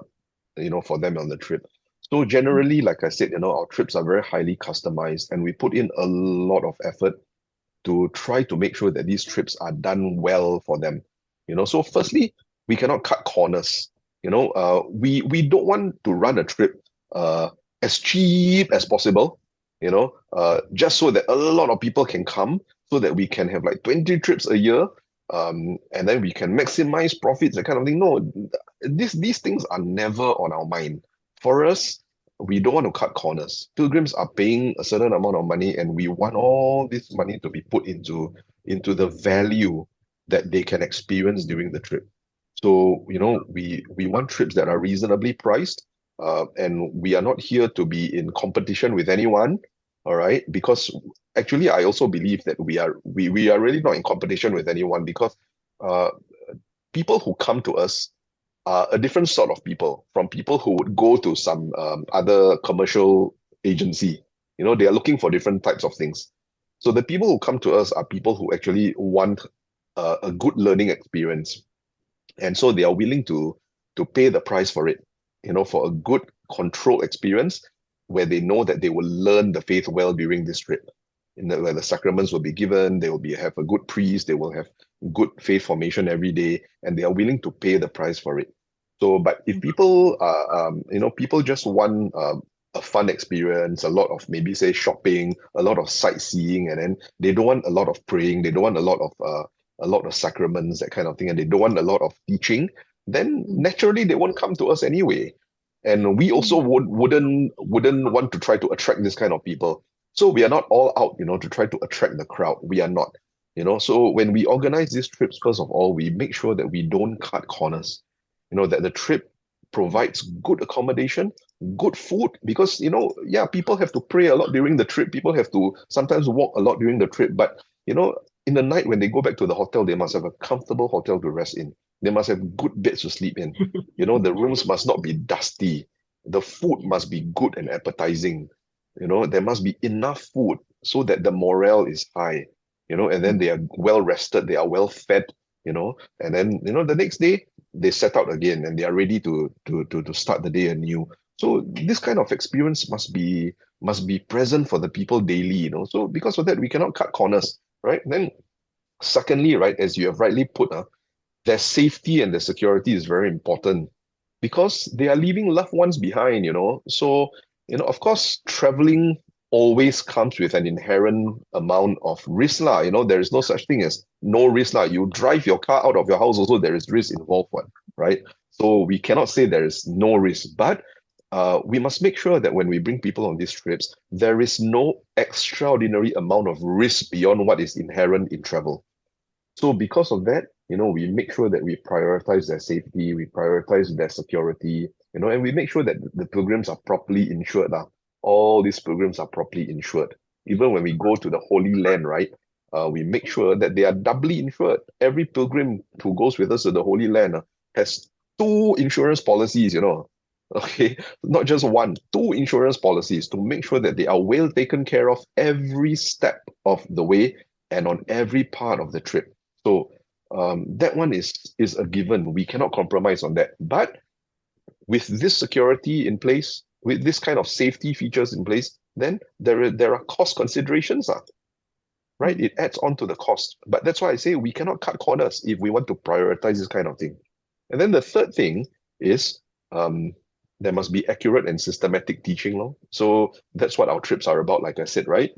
for them on the trip. So generally, like I said, our trips are very highly customized, and we put in a lot of effort to try to make sure that these trips are done well for them. So firstly, we cannot cut corners. We don't want to run a trip as cheap as possible, just so that a lot of people can come, so that we can have like 20 trips a year, and then we can maximize profits, that kind of thing. No, these things are never on our mind. For us, we don't want to cut corners. Pilgrims are paying a certain amount of money, and we want all this money to be put into the value that they can experience during the trip. So, we want trips that are reasonably priced, and we are not here to be in competition with anyone, all right? Because actually, I also believe that we are really not in competition with anyone, because uh, people who come to us are a different sort of people from people who would go to some other commercial agency. They are looking for different types of things. So the people who come to us are people who actually want a good learning experience, and so they are willing to pay the price for it, for a good controlled experience, where they know that they will learn the faith well during this trip. Where the sacraments will be given, they will have a good priest, they will have good faith formation every day, and they are willing to pay the price for it. So, but if people are, people just want a fun experience, a lot of, maybe say, shopping, a lot of sightseeing, and then they don't want a lot of praying, they don't want a lot of sacraments, that kind of thing, and they don't want a lot of teaching, then naturally they won't come to us anyway. And we also wouldn't want to try to attract this kind of people. So we are not all out, to try to attract the crowd. We are not, So when we organize these trips, first of all, we make sure that we don't cut corners, that the trip provides good accommodation, good food, because, people have to pray a lot during the trip. People have to sometimes walk a lot during the trip. But, in the night when they go back to the hotel, they must have a comfortable hotel to rest in. They must have good beds to sleep in. The rooms must not be dusty. The food must be good and appetizing. There must be enough food so that the morale is high, and then they are well rested, they are well fed, and then, the next day they set out again, and they are ready to start the day anew. So this kind of experience must be present for the people daily, So because of that, we cannot cut corners, right? Then secondly, right, as you have rightly put, their safety and their security is very important, because they are leaving loved ones behind, So, of course, traveling always comes with an inherent amount of risk lah. There is no such thing as no risk lah. You drive your car out of your house, also there is risk involved, right? So we cannot say there is no risk, but we must make sure that when we bring people on these trips, there is no extraordinary amount of risk beyond what is inherent in travel. So because of that, we make sure that we prioritize their safety, we prioritize their security, and we make sure that the pilgrims are properly insured. All these pilgrims are properly insured. Even when we go to the Holy Land, right, we make sure that they are doubly insured. Every pilgrim who goes with us to the Holy Land has 2 insurance policies, Okay, not just one, two insurance policies to make sure that they are well taken care of every step of the way and on every part of the trip. So that one is a given. We cannot compromise on that. But with this security in place, with this kind of safety features in place, then there are cost considerations, right? It adds on to the cost. But that's why I say we cannot cut corners if we want to prioritize this kind of thing. And then the third thing is there must be accurate and systematic teaching. So that's what our trips are about, like I said, right?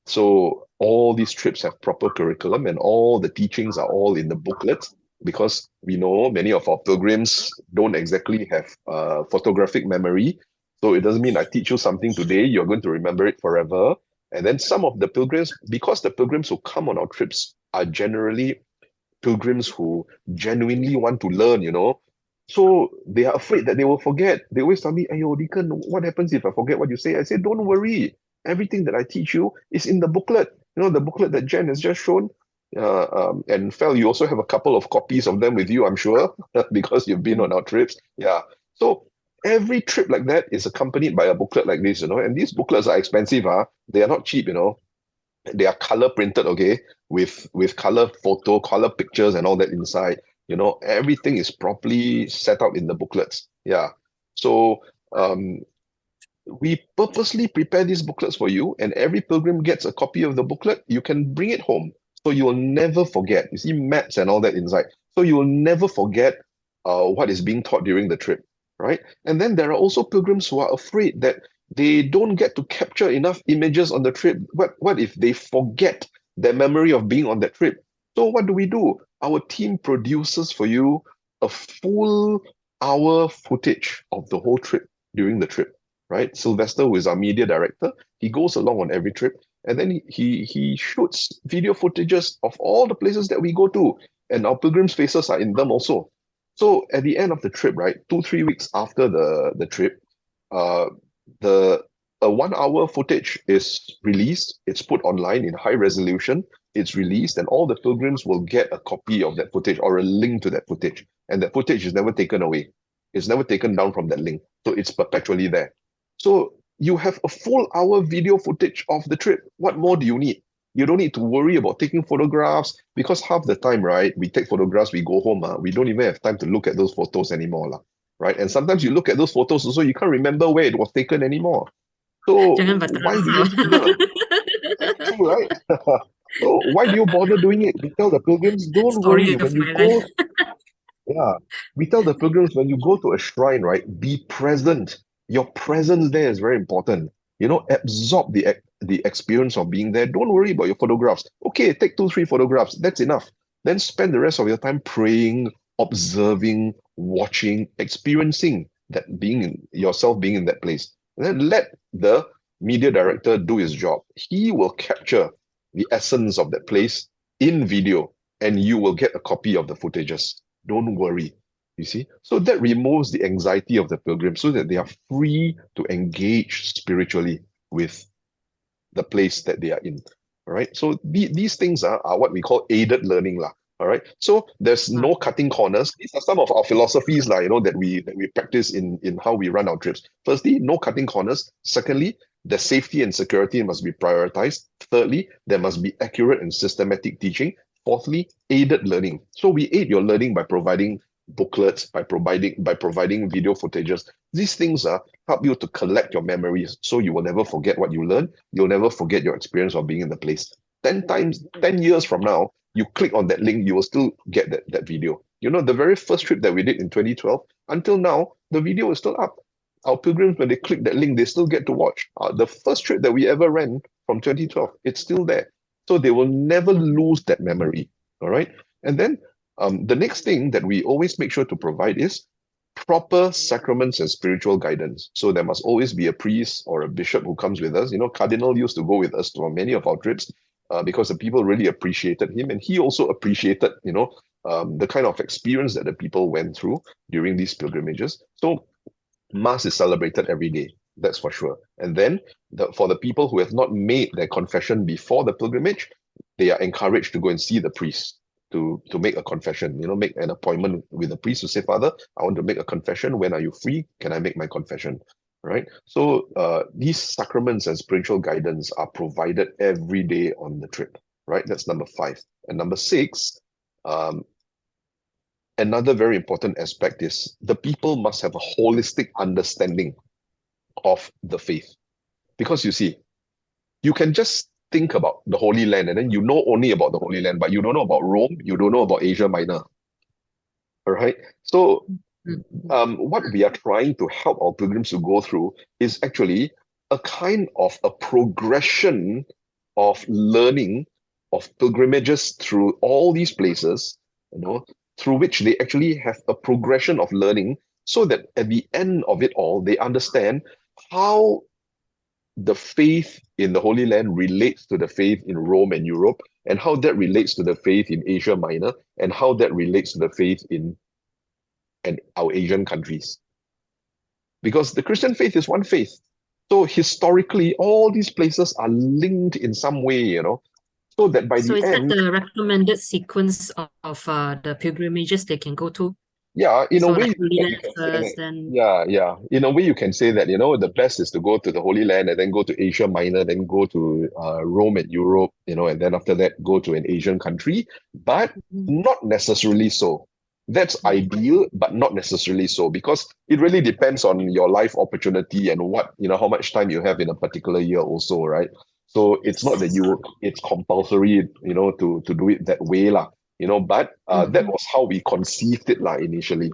So all these trips have proper curriculum and all the teachings are all in the booklet, because we know many of our pilgrims don't exactly have photographic memory. So it doesn't mean I teach you something today, you're going to remember it forever. And then some of the pilgrims, because the pilgrims who come on our trips are generally pilgrims who genuinely want to learn, so they are afraid that they will forget. They always tell me, "Ayo, Deacon, what happens if I forget what you say?" I say, "Don't worry. Everything that I teach you is in the booklet. The booklet that Jen has just shown. And Fel, you also have a couple of copies of them with you, I'm sure, because you've been on our trips. Yeah. So every trip like that is accompanied by a booklet like this, and these booklets are expensive, They are not cheap, They are color printed, okay, with color photo, color pictures and all that inside. Everything is properly set out in the booklets. Yeah. So we purposely prepare these booklets for you, and every pilgrim gets a copy of the booklet. You can bring it home, so you will never forget. You see maps and all that inside, so you will never forget what is being taught during the trip, right? And then there are also pilgrims who are afraid that they don't get to capture enough images on the trip. What if they forget their memory of being on that trip? So what do? Our team produces for you a full hour footage of the whole trip during the trip, right? Sylvester, who is our media director, he goes along on every trip, and then he shoots video footages of all the places that we go to, and our pilgrims' faces are in them also. So at the end of the trip, right, 2-3 weeks after the trip, the a 1 hour footage is released. It's put online in high resolution. It's released, and all the pilgrims will get a copy of that footage or a link to that footage. And that footage is never taken away. It's never taken down from that link. So it's perpetually there. So you have a full hour video footage of the trip. What more do you need? You don't need to worry about taking photographs, because half the time, right, we take photographs, we go home, we don't even have time to look at those photos anymore, right? And sometimes you look at those photos also, you can't remember where it was taken anymore. So
Jangan
why do you?
berterasa.
That's true, right? So why do you bother doing it? We tell the pilgrims, don't
Story
worry.
of
When you
my
go,
life.
yeah, we tell the pilgrims, when you go to a shrine, right, be present. Your presence there is very important. Absorb the experience of being there. Don't worry about your photographs. Okay, take 2-3 photographs. That's enough. Then spend the rest of your time praying, observing, watching, experiencing that yourself being in that place. And then let the media director do his job. He will capture the essence of that place in video, and you will get a copy of the footages. Don't worry. You see? So that removes the anxiety of the pilgrim, so that they are free to engage spiritually with the place that they are in. All right. So these things are what we call aided learning. All right. So there's no cutting corners. These are some of our philosophies that we practice in how we run our trips. Firstly, no cutting corners. Secondly, the safety and security must be prioritized. Thirdly, there must be accurate and systematic teaching. Fourthly, aided learning. So we aid your learning by providing booklets, by providing video footages. These things help you to collect your memories, so you will never forget what you learned. You'll never forget your experience of being in the place. 10 years from now, you click on that link, you will still get that video. The very first trip that we did in 2012, until now, the video is still up. Our pilgrims, when they click that link, they still get to watch. The first trip that we ever ran from 2012, it's still there. So they will never lose that memory. All right. And then the next thing that we always make sure to provide is proper sacraments and spiritual guidance. So there must always be a priest or a bishop who comes with us. Cardinal used to go with us to many of our trips because the people really appreciated him, and he also appreciated, the kind of experience that the people went through during these pilgrimages. So Mass is celebrated every day, that's for sure. And then for the people who have not made their confession before the pilgrimage, they are encouraged to go and see the priest. to make a confession, make an appointment with a priest to say, Father, I want to make a confession. When are you free? Can I make my confession? Right? So these sacraments and spiritual guidance are provided every day on the trip. Right? That's number 5. And number 6, another very important aspect is the people must have a holistic understanding of the faith. Because you see, you can just think about the Holy Land and then you know only about the Holy Land, but you don't know about Rome, you don't know about Asia Minor. All right. So what we are trying to help our pilgrims to go through is actually a kind of a progression of learning of pilgrimages through all these places, through which they actually have a progression of learning so that at the end of it all, they understand how the faith in the Holy Land relates to the faith in Rome and Europe, and how that relates to the faith in Asia Minor, and how that relates to the faith in our Asian countries. Because the Christian faith is one faith. So historically, all these places are linked in some way, so that by
So
the
is that
end,
the recommended sequence of the pilgrimages they can go to?
yeah, in a
So
way,
like Holy
you
Land
can say
first,
that.
then
Yeah. In a way, you can say that, the best is to go to the Holy Land and then go to Asia Minor, then go to Rome and Europe, and then after that, go to an Asian country, but not necessarily so. That's ideal, but not necessarily so, because it really depends on your life opportunity and what, how much time you have in a particular year also, right? So it's not that it's compulsory, to do it that way, lah. But that was how we conceived it initially,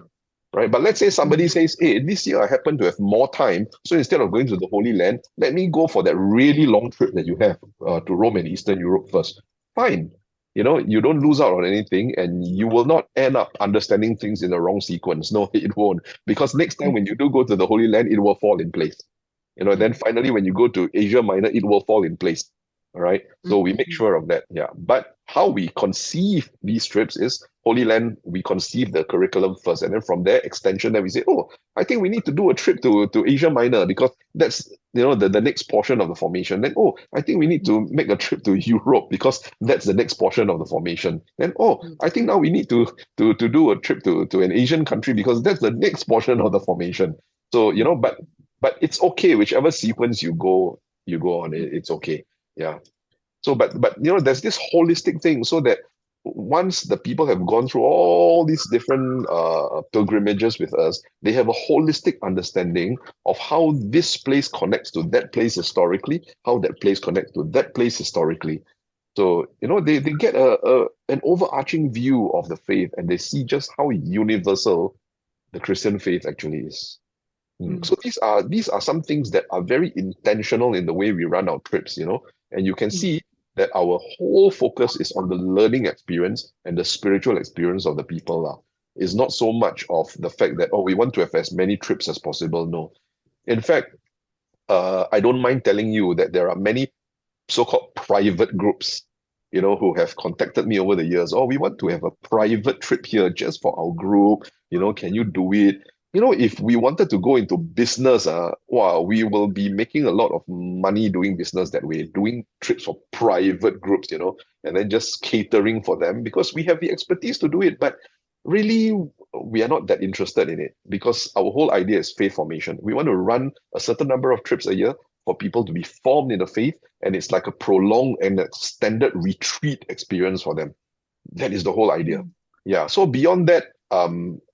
right? But let's say somebody says, hey, this year I happen to have more time, so instead of going to the Holy Land, let me go for that really long trip that you have to Rome and Eastern Europe first. Fine. You don't lose out on anything, and you will not end up understanding things in the wrong sequence. No, it won't. Because next time when you do go to the Holy Land, it will fall in place. Then finally, when you go to Asia Minor, it will fall in place. All right. So we make sure of that. Yeah. But how we conceive these trips is Holy Land, we conceive the curriculum first. And then from there, extension, then we say, oh, I think we need to do a trip to Asia Minor because that's, the next portion of the formation. Then, oh, I think we need to make a trip to Europe because that's the next portion of the formation. Then, oh, I think now we need to do a trip to an Asian country because that's the next portion of the formation. So, but it's okay, whichever sequence you go on, it's okay. Yeah. So, but there's this holistic thing so that once the people have gone through all these different pilgrimages with us, they have a holistic understanding of how this place connects to that place historically, how that place connects to that place historically. So, they get an overarching view of the faith, and they see just how universal the Christian faith actually is. So these are some things that are very intentional in the way we run our trips, and you can see that our whole focus is on the learning experience and the spiritual experience of the people. It's not so much of the fact that, oh, we want to have as many trips as possible. No. In fact, I don't mind telling you that there are many so-called private groups, who have contacted me over the years. Oh, we want to have a private trip here just for our group. Can you do it? If we wanted to go into business, wow, we will be making a lot of money doing business that way, doing trips for private groups, and then just catering for them because we have the expertise to do it. But really, we are not that interested in it because our whole idea is faith formation. We want to run a certain number of trips a year for people to be formed in the faith, and it's like a prolonged and extended retreat experience for them. That is the whole idea. Yeah. So beyond that,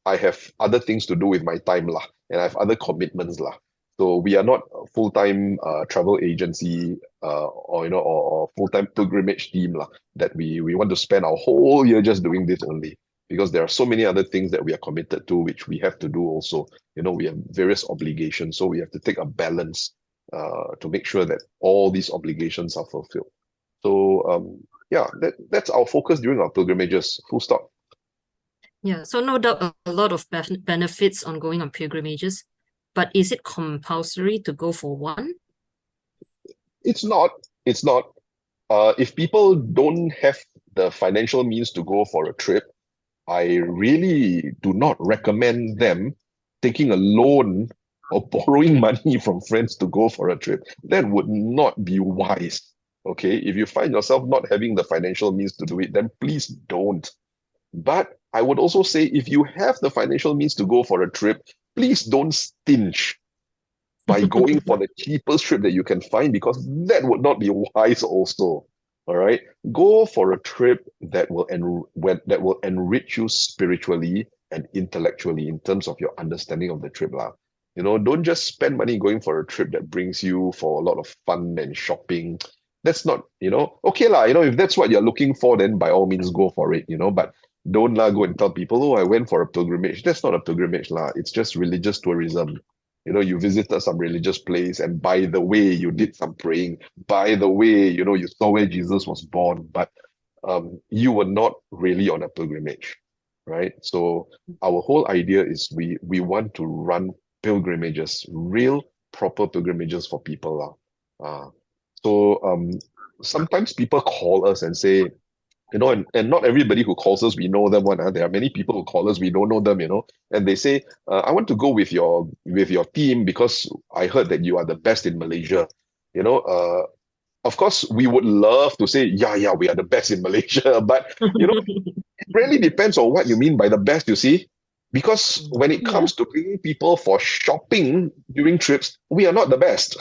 I have other things to do with my time lah, and I have other commitments lah. So we are not a full-time travel agency or full-time pilgrimage team lah, that we want to spend our whole year just doing this only. Because there are so many other things that we are committed to, which we have to do also. We have various obligations, so we have to take a balance to make sure that all these obligations are fulfilled. So yeah, that's our focus during our pilgrimages. Full stop.
Yeah, so no doubt a lot of benefits on going on pilgrimages, but is it compulsory to go for one?
It's not. It's not. If people don't have the financial means to go for a trip, I really do not recommend them taking a loan or borrowing money from friends to go for a trip. That would not be wise. Okay, if you find yourself not having the financial means to do it, then please don't. But I would also say if you have the financial means to go for a trip, please don't stinge by going for the cheapest trip that you can find, because that would not be wise also. All right. Go for a trip that will enrich you spiritually and intellectually in terms of your understanding of the trip. Lah. Don't just spend money going for a trip that brings you for a lot of fun and shopping. That's not, okay lah, if that's what you're looking for, then by all means go for it, but don't lah go and tell people, oh, I went for a pilgrimage. That's not a pilgrimage lah. It's just religious tourism. You visited some religious place, and by the way, you did some praying. By the way, you saw where Jesus was born, but you were not really on a pilgrimage, right? So our whole idea is we want to run pilgrimages, real proper pilgrimages for people. So sometimes people call us and say, and not everybody who calls us, we know them. There are many people who call us, we don't know them, and they say, I want to go with your team because I heard that you are the best in Malaysia. Of course, we would love to say, yeah, we are the best in Malaysia, but it really depends on what you mean by the best, you see. Because when it comes to bringing people for shopping during trips, we are not the best.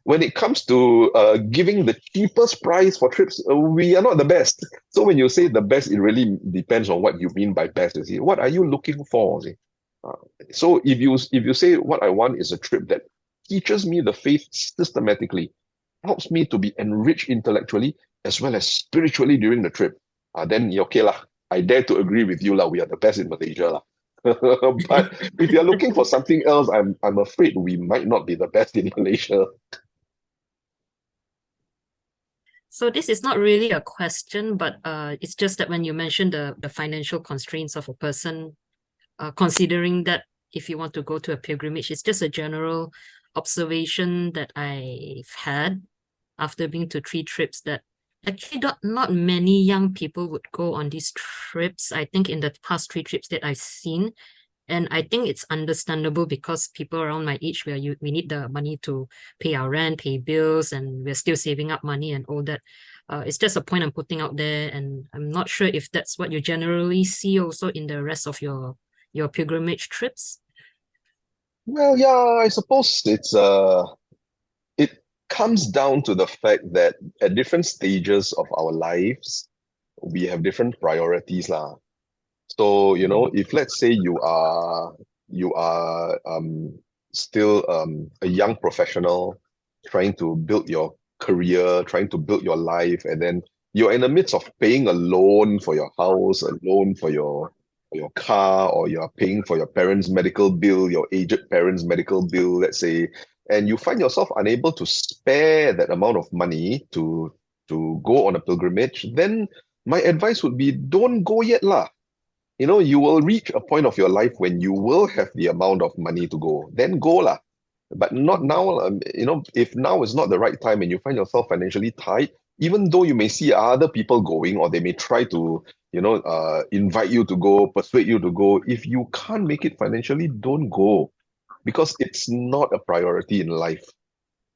When it comes to giving the cheapest price for trips, we are not the best. So when you say the best, it really depends on what you mean by best. You see, what are you looking for? See? So if you say what I want is a trip that teaches me the faith systematically, helps me to be enriched intellectually as well as spiritually during the trip, then okay lah. I dare to agree with you lah. We are the best in Malaysia lah. But if you're looking for something else, I'm afraid we might not be the best in Malaysia.
So this is not really a question, but it's just that when you mentioned the financial constraints of a person, considering that if you want to go to a pilgrimage, it's just a general observation that I've had after being to 3 trips, that actually not many young people would go on these trips. I think in the past 3 trips that I've seen, and I think it's understandable because people around my age, we need the money to pay our rent, pay bills, and we're still saving up money and all that. It's just a point I'm putting out there, and I'm not sure if that's what you generally see also in the rest of your pilgrimage trips.
Well, yeah, I suppose it comes down to the fact that at different stages of our lives, we have different priorities lah. So, if let's say you are still a young professional trying to build your career, trying to build your life, and then you're in the midst of paying a loan for your house, a loan for your car, or you're paying for your parents' medical bill, your aged parents' medical bill, let's say, and you find yourself unable to spare that amount of money to go on a pilgrimage, then my advice would be don't go yet lah. You will reach a point of your life when you will have the amount of money to go. Then go lah. But not now. If now is not the right time and you find yourself financially tight, even though you may see other people going, or they may try to, invite you to go, persuade you to go, if you can't make it financially, don't go. Because it's not a priority in life.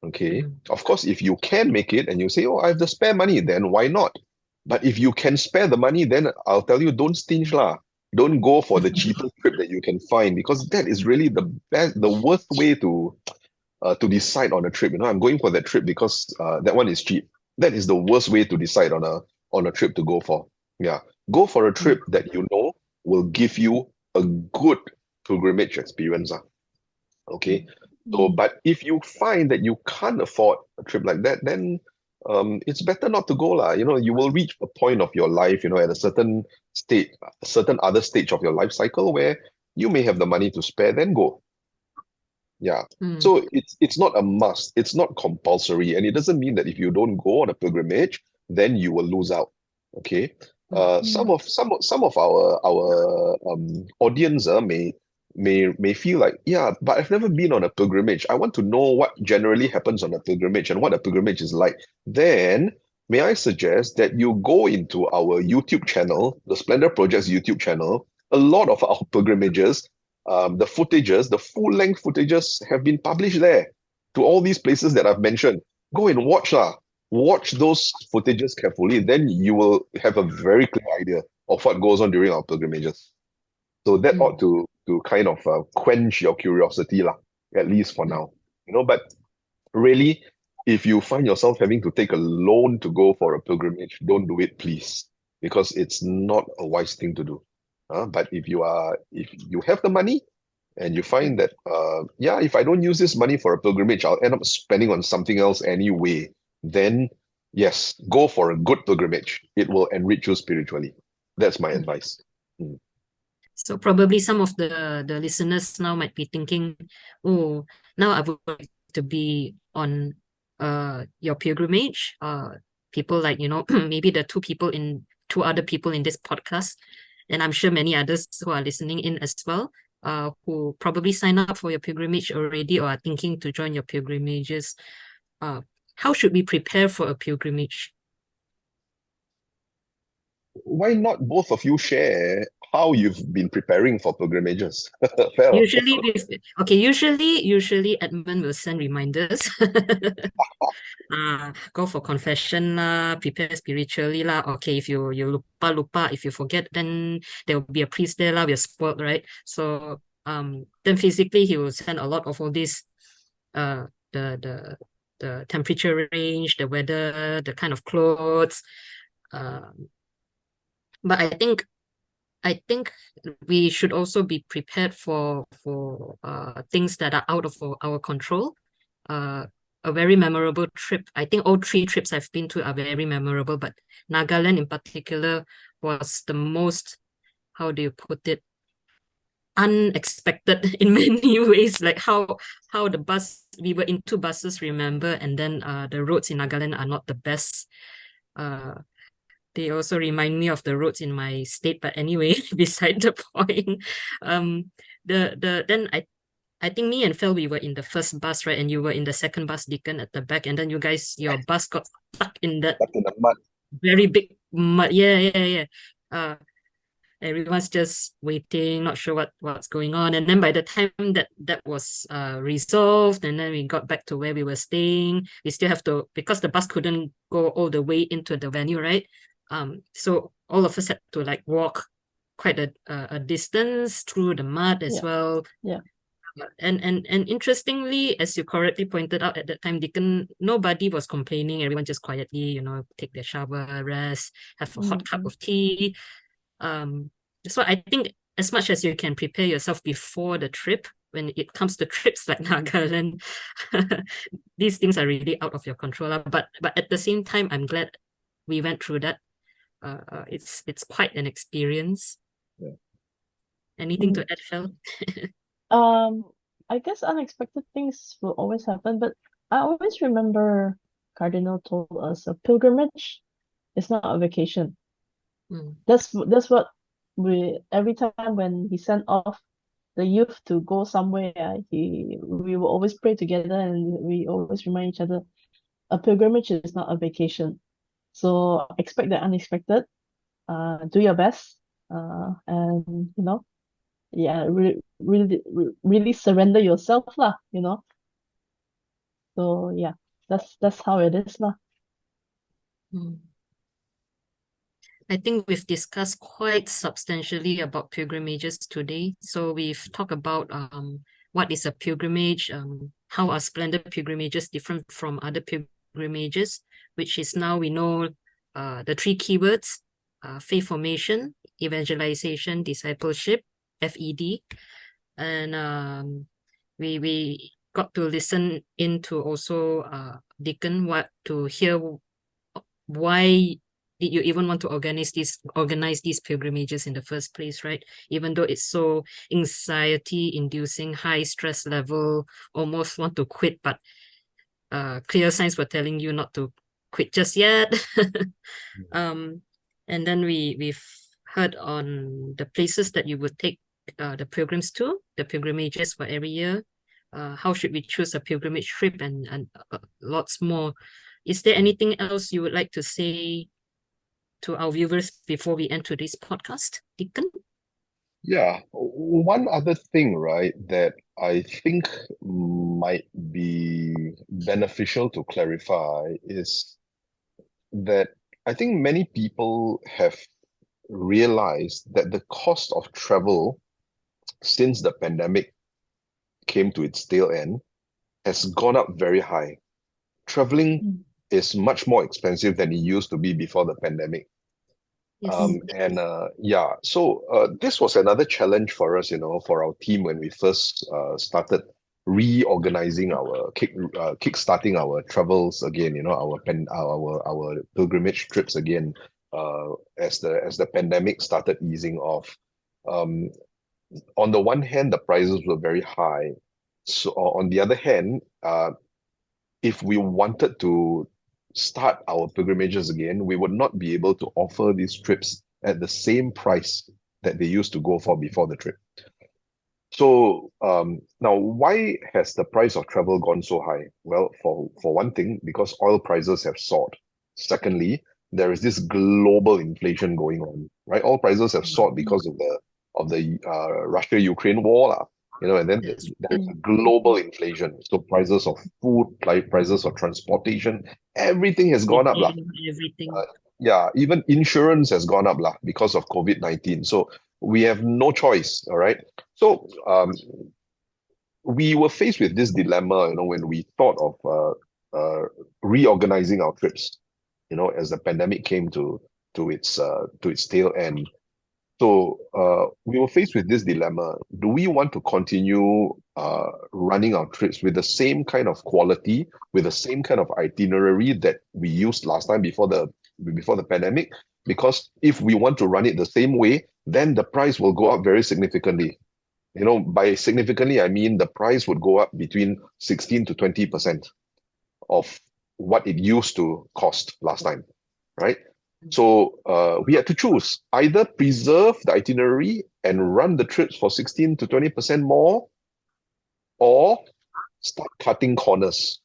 Okay. Of course, if you can make it and you say, oh, I have the spare money, then why not? But if you can spare the money, then I'll tell you, don't stinge lah. Don't go for the cheapest trip that you can find, because that is really the worst way to decide on a trip. I'm going for that trip because that one is cheap. That is the worst way to decide on a trip to go for. Yeah, go for a trip that will give you a good pilgrimage experience. Okay. So, but if you find that you can't afford a trip like that, then it's better not to go lah. You will reach a point of your life, at a certain other stage of your life cycle where you may have the money to spare, then go. Yeah. So it's not a must. It's not compulsory, and it doesn't mean that if you don't go on a pilgrimage, then you will lose out. Okay. Some of our audience may feel like, yeah, but I've never been on a pilgrimage. I want to know what generally happens on a pilgrimage and what a pilgrimage is like. Then, may I suggest that you go into our YouTube channel, the Splendour Project's YouTube channel. A lot of our pilgrimages, the full-length footages have been published there to all these places that I've mentioned. Go and watch lah. watch those footages carefully, then you will have a very clear idea of what goes on during our pilgrimages. So that
Mm,
ought to kind of quench your curiosity, lah, at least for
mm,
now. But really, if you find yourself having to take a loan to go for a pilgrimage, don't do it, please, because it's not a wise thing to do. But if you have the money and you
mm.
find that yeah, if I don't use this money for a pilgrimage, I'll end up spending on something else anyway, then yes, go for a good pilgrimage. It will enrich you spiritually. That's my advice. Mm.
So probably some of the listeners now might be thinking, oh, now I would like to be on your pilgrimage. People like, maybe the two other people in this podcast, and I'm sure many others who are listening in as well, who probably sign up for your pilgrimage already or are thinking to join your pilgrimages. Uh, how should we prepare for a pilgrimage?
Why not both of you share how you've been preparing for pilgrimages? Well,
Usually Edmund will send reminders. Go for confession lah, prepare spiritually lah. Okay, if you lupa, if you forget, then there will be a priest there lah. We're spoiled, right? So then physically he will send a lot of all these the temperature range, the weather, the kind of clothes. But I think we should also be prepared for things that are out of our control. A very memorable trip. I think all three trips I've been to are very memorable, but Nagaland in particular was the most, how do you put it, unexpected in many ways. Like how we were in two buses, remember, and then the roads in Nagaland are not the best. They also remind me of the roads in my state, but anyway, beside the point. Then I think me and Phil, we were in the first bus, right? And you were in the second bus, Deacon, at the back. And then your bus got stuck in that
stuck in the mud.
very big mud. Yeah. Uh, everyone's just waiting, not sure what's going on. And then by the time that was resolved, and then we got back to where we were staying, we still have to, because the bus couldn't go all the way into the venue, right? So all of us had to like walk quite a distance through the mud as
Yeah.
well.
Yeah.
And interestingly, as you correctly pointed out at that time, Deacon, nobody was complaining. Everyone just quietly, take their shower, rest, have a hot cup of tea. So I think as much as you can prepare yourself before the trip, when it comes to trips like Nagaland, these things are really out of your control. But at the same time, I'm glad we went through that. It's quite an experience.
Yeah.
Anything to
Mm.
add, Phil?
I guess unexpected things will always happen, but I always remember Cardinal told us a pilgrimage is not a vacation.
Mm.
That's what every time when he sent off the youth to go somewhere, we will always pray together and we always remind each other a pilgrimage is not a vacation. So expect the unexpected. Do your best. And yeah, really surrender yourself lah. So yeah, that's how it is lah.
Mm. I think we've discussed quite substantially about pilgrimages today. So we've talked about what is a pilgrimage, how are Splendour pilgrimages different from other pilgrimages, which is now we know the three keywords, faith formation, evangelization, discipleship, FED. And we got to listen into also Deacon to hear why did you even want to organize these pilgrimages in the first place, right? Even though it's so anxiety inducing, high stress level, almost want to quit, but clear signs were telling you not to quit just yet. And then we've heard on the places that you would take the pilgrims to, the pilgrimages for every year. How should we choose a pilgrimage trip and lots more. Is there anything else you would like to say to our viewers before we end today's podcast, Deacon?
Yeah, one other thing, right, that I think might be beneficial to clarify is that I think many people have realized that the cost of travel since the pandemic came to its tail end has gone up very high. Traveling
Mm.
is much more expensive than it used to be before the pandemic.
Yes.
So this was another challenge for us, for our team when we first started reorganizing kickstarting our travels again, our pilgrimage trips again, as the pandemic started easing off. Um, on the one hand, the prices were very high. So on the other hand, if we wanted to start our pilgrimages again, we would not be able to offer these trips at the same price that they used to go for before the trip. So now, why has the price of travel gone so high? Well, for one thing, because oil prices have soared. Secondly, there is this global inflation going on, right? Oil prices have soared because of the Russia-Ukraine war, lah. And then
That's
there's a global inflation. So prices of food, prices of transportation, everything has gone up, lah.
everything.
Even insurance has gone up, lah, because of COVID-19. So we have no choice, all right? So we were faced with this dilemma, when we thought of reorganizing our trips, as the pandemic came to its tail end. So we were faced with this dilemma. Do we want to continue running our trips with the same kind of quality, with the same kind of itinerary that we used last time before the pandemic? Because if we want to run it the same way, then the price will go up very significantly. By significantly, I mean the price would go up between 16 to 20% of what it used to cost last time, right? So we had to choose either preserve the itinerary and run the trips for 16 to 20% more, or start cutting corners.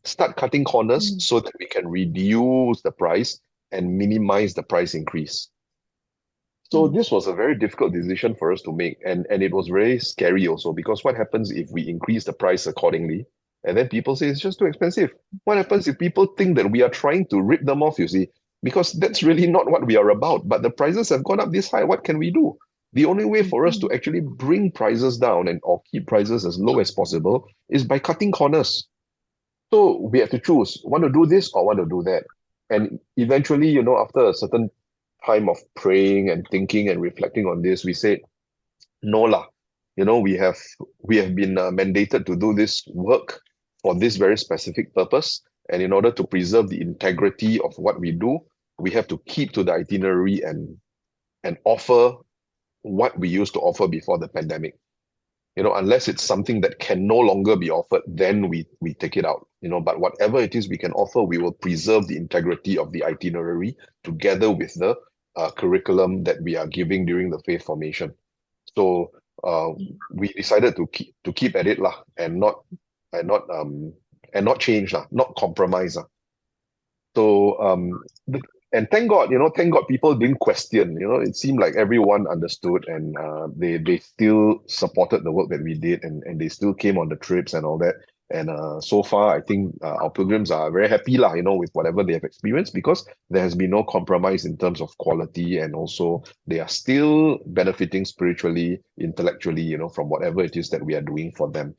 Start cutting corners so that we can reduce the price and minimize the price increase. So this was a very difficult decision for us to make, and it was very scary also, because what happens if we increase the price accordingly, and then people say it's just too expensive? What happens if people think that we are trying to rip them off, you see? Because that's really not what we are about. But the prices have gone up this high. What can we do? The only way for us to actually bring prices down or keep prices as low as possible is by cutting corners. So we have to choose, want to do this or want to do that. And eventually, after a certain time of praying and thinking and reflecting on this, we said, no lah. We have been mandated to do this work for this very specific purpose. And in order to preserve the integrity of what we do, we have to keep to the itinerary and offer what we used to offer before the pandemic. Unless it's something that can no longer be offered, then we take it out. But whatever it is we can offer, we will preserve the integrity of the itinerary together with the curriculum that we are giving during the faith formation. So we decided to keep at it, lah, and not change, lah, not compromise, lah. So and thank God, people didn't question. It seemed like everyone understood, and they still supported the work that we did, and they still came on the trips and all that. And so far, I think our pilgrims are very happy, lah, with whatever they have experienced, because there has been no compromise in terms of quality, and also they are still benefiting spiritually, intellectually, from whatever it is that we are doing for them.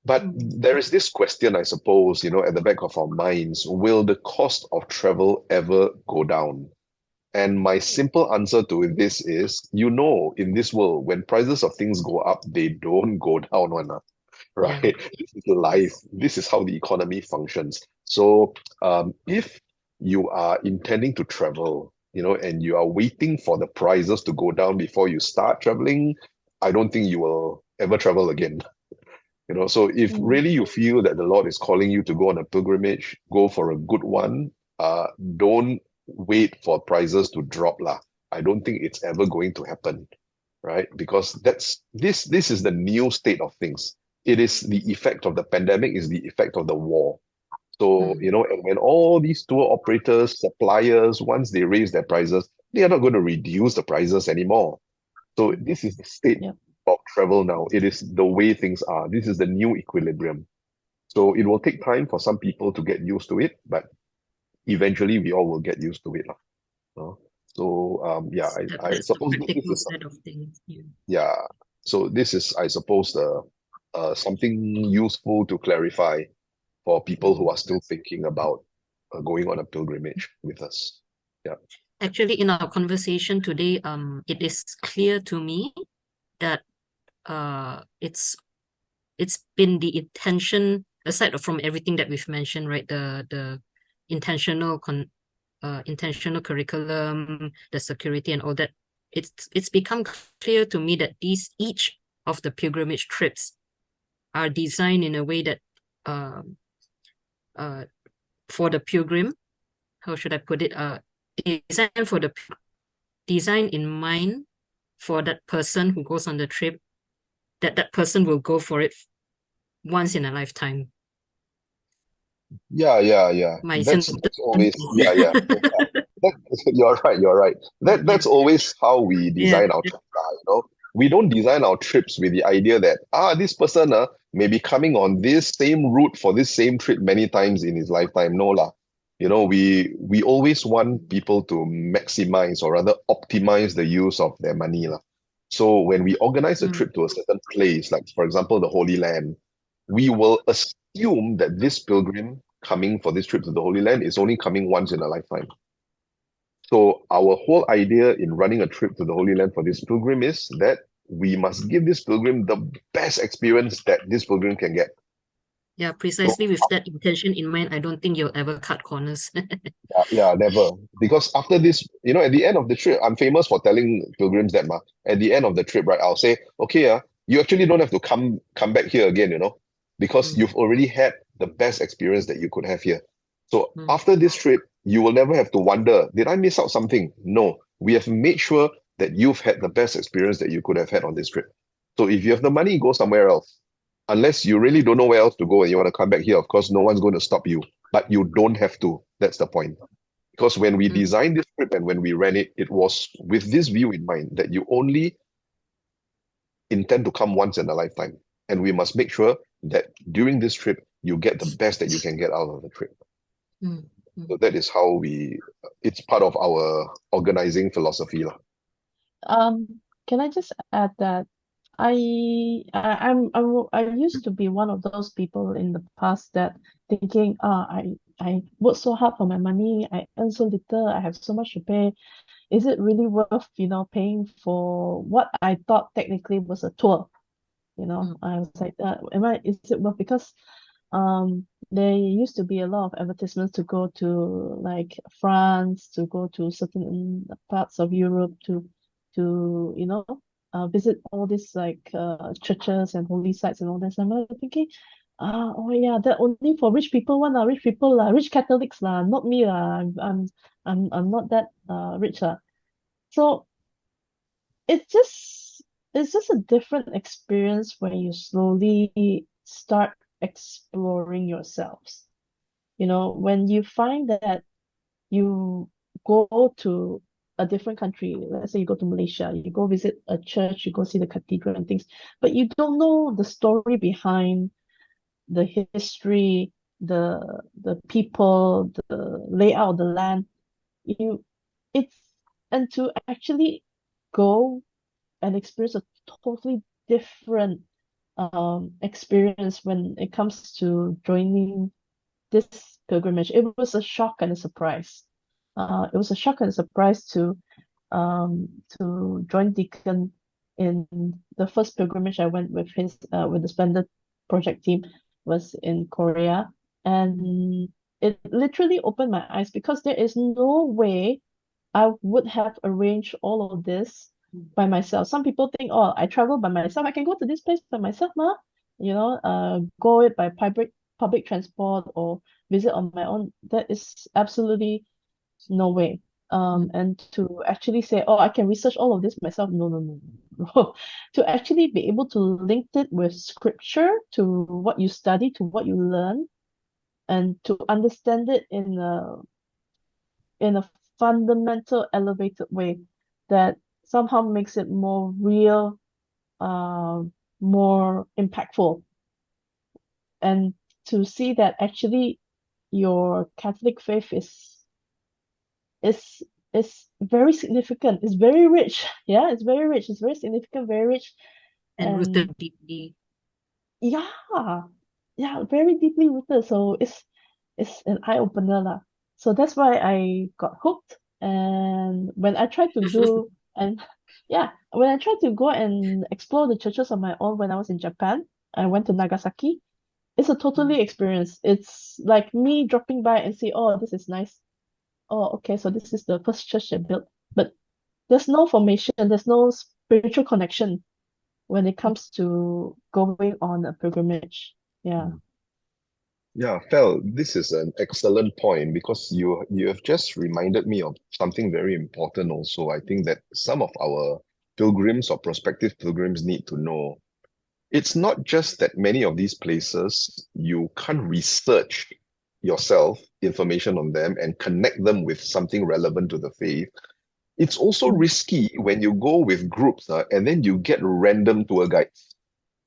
But there is this question, I suppose, at the back of our minds: will the cost of travel ever go down? And my simple answer to this is, in this world, when prices of things go up, they don't go down, right?
Yeah.
This is life. This is how the economy functions. So if you are intending to travel, and you are waiting for the prices to go down before you start traveling, I don't think you will ever travel again. So if really you feel that the Lord is calling you to go on a pilgrimage, go for a good one. Don't wait for prices to drop, lah. I don't think it's ever going to happen, right? Because this is the new state of things. It is the effect of the pandemic, is the effect of the war. So, and when all these tour operators, suppliers, once they raise their prices, they are not going to reduce the prices anymore. So this is the state of travel now. It is the way things are. This is the new equilibrium. So it will take time for some people to get used to it, but eventually we all will get used to it. So yeah, I
That's the
suppose this
practical
is
side of things. Yeah.
yeah. So this is, I suppose, the something useful to clarify for people who are still thinking about going on a pilgrimage with us. Yeah.
Actually, in our conversation today, it is clear to me that it's been the intention, aside from everything that we've mentioned, right? The intentional intentional curriculum, the security and all that. It's become clear to me that each of the pilgrimage trips are designed in a way that uh for the pilgrim, how should I put it? Designed for the design in mind for that person who goes on the trip, that person will go for it once in a lifetime.
Yeah.
My
That's always yeah.
sentence.
You're right. You're right.
Yeah.
That's always how we
Yeah.
design our trips. We don't design our trips with the idea that this person may be coming on this same route for this same trip many times in his lifetime. No lah. We always want people to maximize or rather optimize the use of their money lah. So when we organize a
Mm,
trip to a certain place, like for example the Holy Land, we will assume that this pilgrim coming for this trip to the Holy Land is only coming once in a lifetime. So our whole idea in running a trip to the Holy Land for this pilgrim is that we must give this pilgrim the best experience that this pilgrim can get.
yeah,
So
precisely with that intention in mind, I don't think you'll ever cut corners.
yeah, never. Because after this, at the end of the trip, I'm famous for telling pilgrims that at the end of the trip, right, I'll say, okay, you actually don't have to come back here again, because
Mm,
you've already had the best experience that you could have here. So
mm,
after this trip, you will never have to wonder, did I miss out something? No, we have made sure that you've had the best experience that you could have had on this trip. So if you have the money, go somewhere else. Unless you really don't know where else to go and you want to come back here, of course, no one's going to stop you. But you don't have to. That's the point. Because when we
mm,
designed this trip and when we ran it, it was with this view in mind that you only intend to come once in a lifetime. And we must make sure that during this trip, you get the best that you can get out of the trip.
mm,
So
mm.
that is how it's part of our organizing philosophy lah.
Can I just add that I used to be one of those people in the past that thinking, I work so hard for my money, I earn so little, I have so much to pay. Is it really worth, paying for what I thought technically was a tour?
Mm.
I was like, is it worth? Because there used to be a lot of advertisements to go to like France, to go to certain parts of Europe to visit all these like churches and holy sites and all that. So I'm like thinking, oh yeah, that only for rich people one, rich people rich Catholics not me I'm not that rich So it's just a different experience when you slowly start exploring yourselves. When you find that you go to a different country, let's say you go to Malaysia, you go visit a church, you go see the cathedral and things, but you don't know the story behind the history, the people, the layout of the land. You it's and to actually go and experience a totally different experience when it comes to joining this pilgrimage. It was a shock and a surprise. It was a shock and a surprise to join Deacon in the first pilgrimage I went with the Splendour Project team was in Korea, and it literally opened my eyes because there is no way I would have arranged all of this by myself. Some people think, oh, I travel by myself. I can go to this place by myself, ma. Go it by public transport or visit on my own. That is absolutely no way. And to actually say, oh, I can research all of this myself. No, no, no, no. To actually be able to link it with scripture, to what you study, to what you learn, and to understand it in a fundamental elevated way that somehow makes it more real, uh, more impactful. And to see that actually your Catholic faith is is very significant. It's very rich. Yeah, it's very rich. It's very significant, very rich.
And
And
rooted deeply.
yeah, yeah, very deeply rooted. So it's an eye opener lah. So that's why I got hooked. And when I tried to do and yeah, when I tried to go and explore the churches on my own when I was in Japan, I went to Nagasaki. It's a totally experience. It's like me dropping by and see, oh, this is nice. Oh, okay, so this is the first church they built. But there's no formation, there's no spiritual connection when it comes to going on a pilgrimage. Yeah.
Yeah, Fel, this is an excellent point because you have just reminded me of something very important also. I think that some of our pilgrims or prospective pilgrims need to know. It's not just that many of these places you can't research yourself information on them and connect them with something relevant to the faith. It's also risky when you go with groups and then you get random tour guides.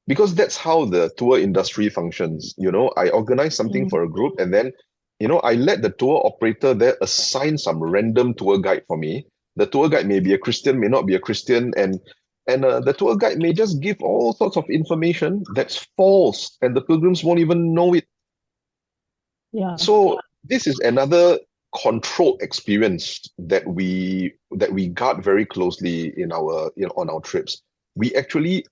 Because that's how the tour industry functions. I organize something for a group and then, I let the tour operator there assign some random tour guide for me. The tour guide may be a Christian, may not be a Christian, and the tour guide may just give all sorts of information that's false, and the pilgrims won't even know it.
Yeah.
So this is another controlled experience that we guard very closely on our trips. We actually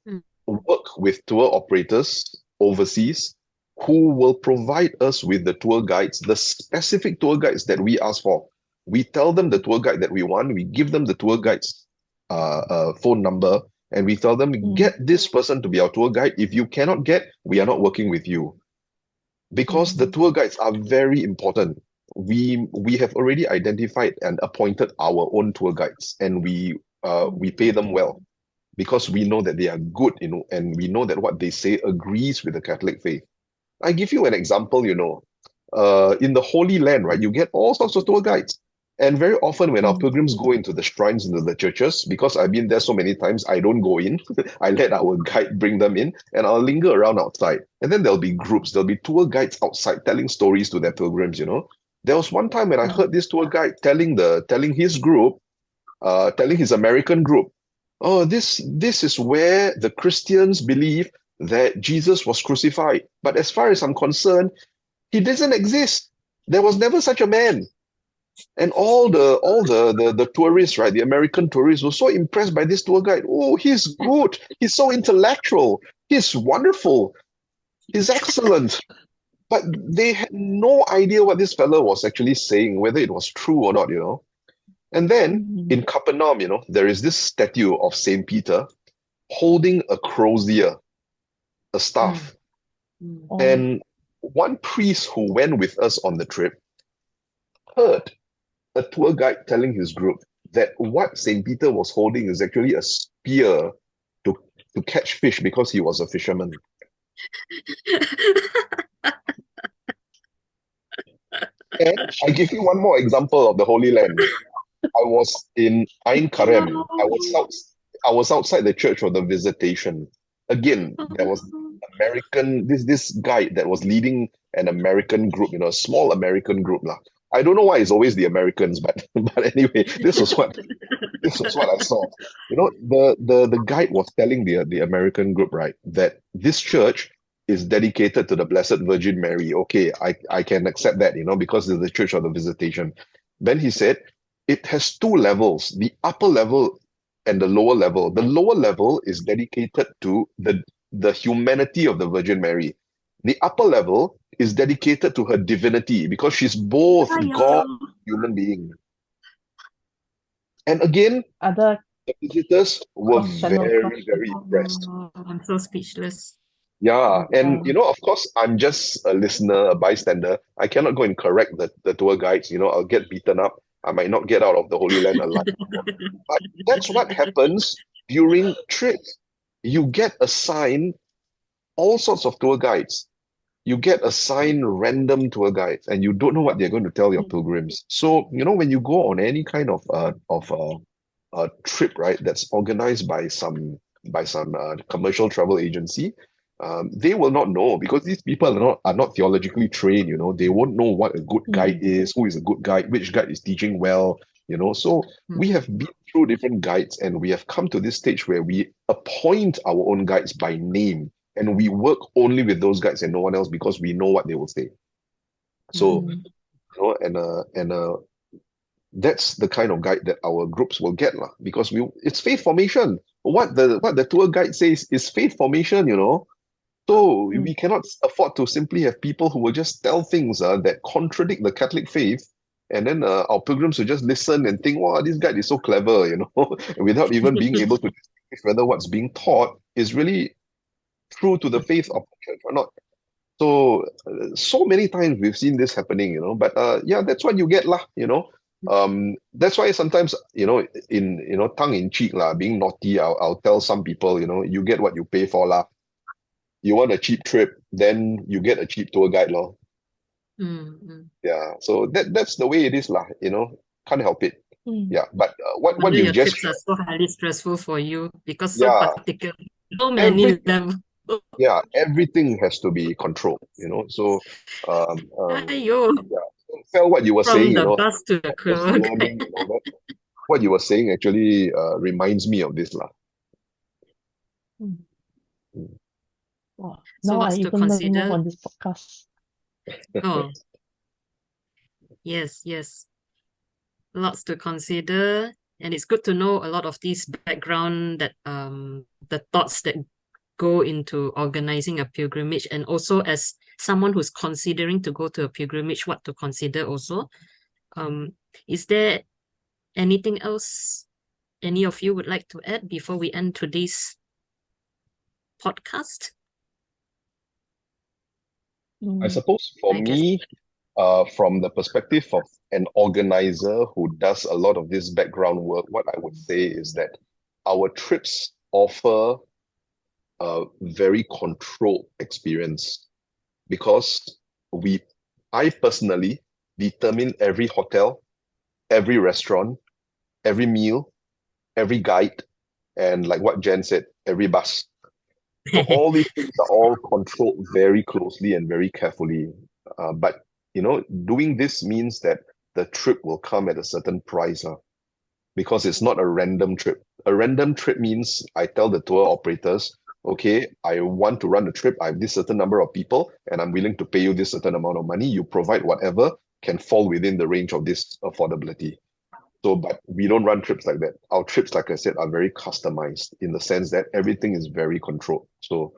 work with tour operators overseas who will provide us with the tour guides, the specific tour guides that we ask for. We tell them the tour guide that we want, we give them the tour guide's phone number, and we tell them, get this person to be our tour guide. If you cannot get, we are not working with you. Because the tour guides are very important. We have already identified and appointed our own tour guides, and we pay them well because we know that they are good, and we know that what they say agrees with the Catholic faith. I give you an example, in the Holy Land, right, you get all sorts of tour guides. And very often when our pilgrims go into the shrines, into the churches, because I've been there so many times, I don't go in. I let our guide bring them in, and I'll linger around outside. And then there'll be groups, there'll be tour guides outside telling stories to their pilgrims, There was one time when I heard this tour guide telling his group, telling his American group, oh, this is where the Christians believe that Jesus was crucified. But as far as I'm concerned, he doesn't exist. There was never such a man. And all the tourists, right, the American tourists were so impressed by this tour guide. Oh, he's good. He's so intellectual. He's wonderful. He's excellent. But they had no idea what this fellow was actually saying, whether it was true or not, And then in Capernaum, there is this statue of Saint Peter holding a crozier, a staff. And one priest who went with us on the trip heard a tour guide telling his group that what Saint Peter was holding is actually a spear to catch fish because he was a fisherman. And I give you one more example of the Holy Land. I was in Ain Karem. I was outside the church for the visitation. Again, there was this guide that was leading an American group, a small American group lah. I don't know why it's always the Americans, but anyway, this was what I saw. The guide was telling the American group, right, that this church is dedicated to the Blessed Virgin Mary. Okay, I can accept that, because it's the church of the visitation. Then he said, it has two levels, the upper level and the lower level. The lower level is dedicated to the humanity of the Virgin Mary. The upper level is dedicated to her divinity because she's both God and human being. And again, the visitors were very, very impressed.
I'm so speechless.
Yeah, and of course, I'm just a listener, a bystander. I cannot go and correct the tour guides. I'll get beaten up. I might not get out of the Holy Land alive. But that's what happens during trips. You get assigned all sorts of tour guides. You get assigned random tour guides, and you don't know what they're going to tell your pilgrims. So, when you go on any kind of trip, right, that's organized by some commercial travel agency, they will not know because these people are not theologically trained. They won't know what a good guide is, who is a good guide, which guide is teaching well, you know. So we have been through different guides, and we have come to this stage where we appoint our own guides by name, and we work only with those guides and no one else because we know what they will say. So,
Mm.
you know, that's the kind of guide that our groups will get, lah, because it's faith formation. What the tour guide says is faith formation, you know. So we cannot afford to simply have people who will just tell things that contradict the Catholic faith, and then our pilgrims will just listen and think, wow, this guide is so clever, you know, without even being able to distinguish whether what's being taught is really true to the faith of the church or not. So, so many times we've seen this happening, you know, but yeah, that's what you get, lah, you know. That's why sometimes, you know, tongue in cheek, lah, being naughty, I'll tell some people, you know, you get what you pay for, lah. You want a cheap trip, then you get a cheap tour guide, lor. Yeah, so that's the way it is, lah, you know, can't help it. Yeah, but what
Wonder
you
your
just
trips are so highly stressful for you because so
yeah,
particular, so many levels.
yeah, everything has to be controlled, you know. So
Aiyo,
yeah, Fel, what you were saying,
from
you
the
know,
bus to the
just
tour
learning
guide.
and all that. What you were saying actually reminds me of this, lah.
Wow.
So
Now I
what's to
even learn more
consider?
on this podcast.
Oh, yes, yes. Lots to consider. And it's good to know a lot of these background that the thoughts that go into organizing a pilgrimage, and also as someone who's considering to go to a pilgrimage, what to consider also. Is there anything else any of you would like to add before we end today's podcast?
I suppose for me, from the perspective of an organizer who does a lot of this background work, what I would say is that our trips offer a very controlled experience because I personally determine every hotel, every restaurant, every meal, every guide, and like what Jen said, every bus. So all these things are all controlled very closely and very carefully. But you know, doing this means that the trip will come at a certain price, because it's not a random trip. A random trip means I tell the tour operators, okay, I want to run a trip. I have this certain number of people, and I'm willing to pay you this certain amount of money. You provide whatever can fall within the range of this affordability. So, but we don't run trips like that. Our trips, like I said, are very customized in the sense that everything is very controlled. So,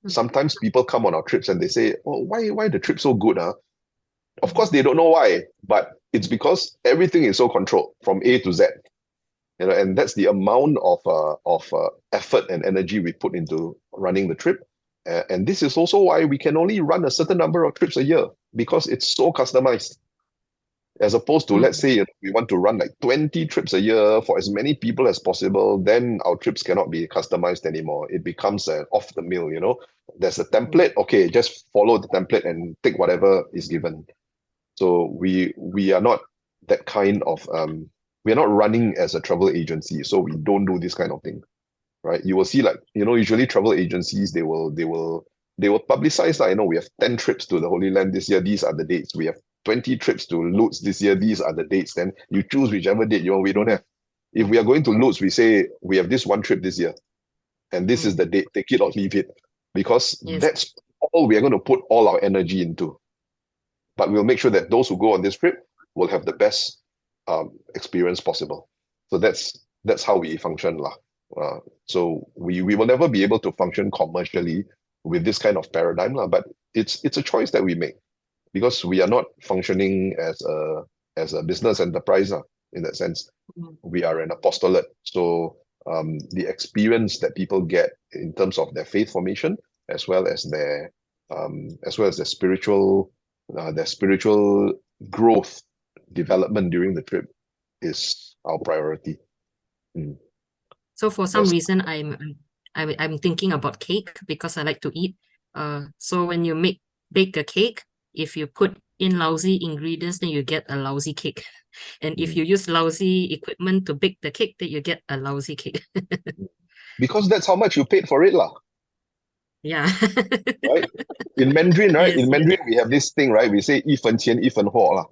sometimes people come on our trips and they say, "Oh, why the trip so good, huh?" Of course, they don't know why, but it's because everything is so controlled from A to Z. You know, and that's the amount of effort and energy we put into running the trip. And this is also why we can only run a certain number of trips a year, because it's so customized. As opposed to, let's say, we want to run like 20 trips a year for as many people as possible, then our trips cannot be customized anymore. It becomes off the mill, you know. There's a template, okay, just follow the template and take whatever is given. So we are not that kind of we're not running as a travel agency, so we don't do this kind of thing, right? You will see, like, you know, usually travel agencies, they will publicize, like, you know, we have 10 trips to the Holy Land this year, these are the dates. We have 20 trips to Lutz this year, these are the dates. Then you choose whichever date you want. We don't have. If we are going to Lutz, we say we have this one trip this year, and this is the date, take it or leave it, because that's all we are going to put all our energy into. But we'll make sure that those who go on this trip will have the best experience possible. So that's how we function, lah. So we will never be able to function commercially with this kind of paradigm, lah. But it's a choice that we make, because we are not functioning as a business enterprise, in that sense. We are an apostolate. So the experience that people get in terms of their faith formation, as well as their spiritual growth, development during the trip, is our priority.
So for some reason, I'm thinking about cake because I like to eat. So when you bake a cake, if you put in lousy ingredients, then you get a lousy cake. And if you use lousy equipment to bake the cake, then you get a lousy cake.
Because that's how much you paid for it, lah.
Yeah.
Right? In Mandarin, right?
Yes,
In Mandarin, we have this thing, right? We say 一分钱一分货 lah.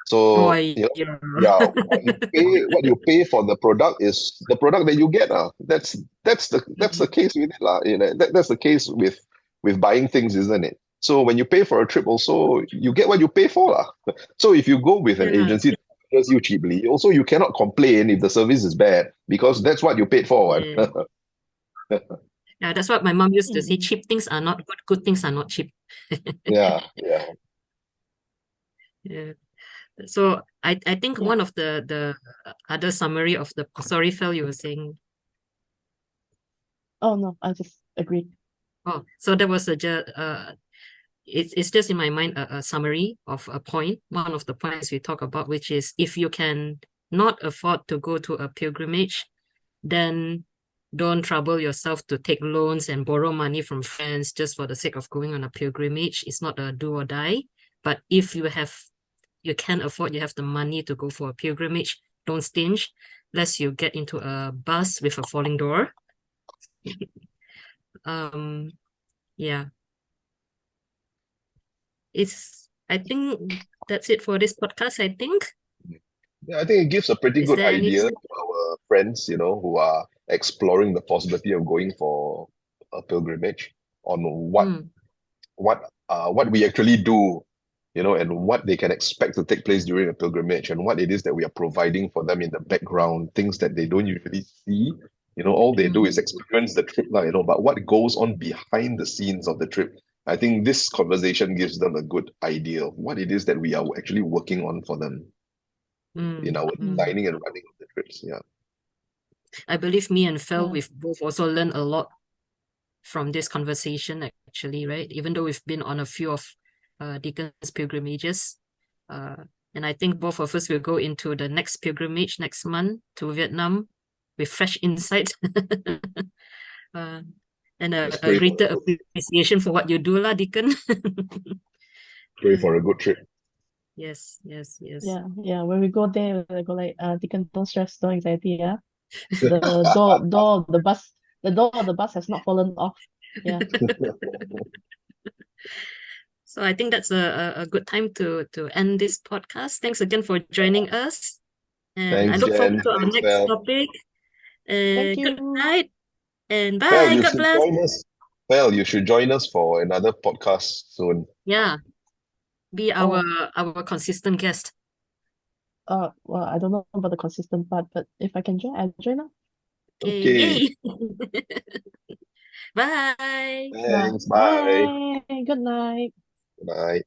So,
yeah.
yeah, what you pay for the product is the product that you get. That's the case with it. That's the case with buying things, isn't it? So when you pay for a trip also, you get what you pay for. So if you go with an
Yeah.
agency that offers you cheaply, also you cannot complain if the service is bad because that's what you paid for.
Yeah. Yeah, that's what my mom used to say.
Mm.
Cheap things are not good things are not cheap.
Yeah, yeah.
Yeah. So I think
Yeah.
one of the other summary of the sorry, Phil, you were saying.
Oh no, I just agree.
Oh, so there was it's just in my mind a summary of a point. One of the points we talk about, which is if you can not afford to go to a pilgrimage, then don't trouble yourself to take loans and borrow money from friends just for the sake of going on a pilgrimage. It's not a do or die. But if you can afford, you have the money to go for a pilgrimage, don't stinge, lest you get into a bus with a falling door. Yeah. I think that's it for this podcast, I think.
Yeah, I think it gives a pretty
Is
good
there
idea
anything?
to our friends, who are exploring the possibility of going for a pilgrimage on
Mm,
what we actually do, and what they can expect to take place during a pilgrimage and what it is that we are providing for them in the background, things that they don't usually see. All they do is
mm,
experience the trip, but what goes on behind the scenes of the trip. I think this conversation gives them a good idea of what it is that we are actually working on for them in
mm,
our
mm.
designing and running of the trips. Yeah.
I believe me and Phil,
Yeah.
we've both also learned a lot from this conversation, actually, right? Even though we've been on a few of Deacon's pilgrimages. And I think both of us will go into the next pilgrimage next month to Vietnam with fresh insights uh, and
Let's
a
pray
greater appreciation for what you do, lah, Deacon.
for a good trip.
Yes, yes, yes.
Yeah. When we go there, we go like, Deacon, don't stress, don't anxiety, yeah. The door of the bus has not fallen off. Yeah.
So I think that's a good time to end this podcast. Thanks again for joining us. And I
Thanks,
look forward
Jen.
to our
Thanks,
next
Val.
topic.
Thank
Good
you.
night and
Val,
bye.
you
God
should
bless.
join us. Val, you should join us for another podcast soon.
Yeah, be
Oh,
our consistent guest.
well, I don't know about the consistent part, but if I can join, I'll join now.
Okay,
Okay.
yay. Bye.
Bye.
Thanks. Bye.
Bye. Good night.
Bye.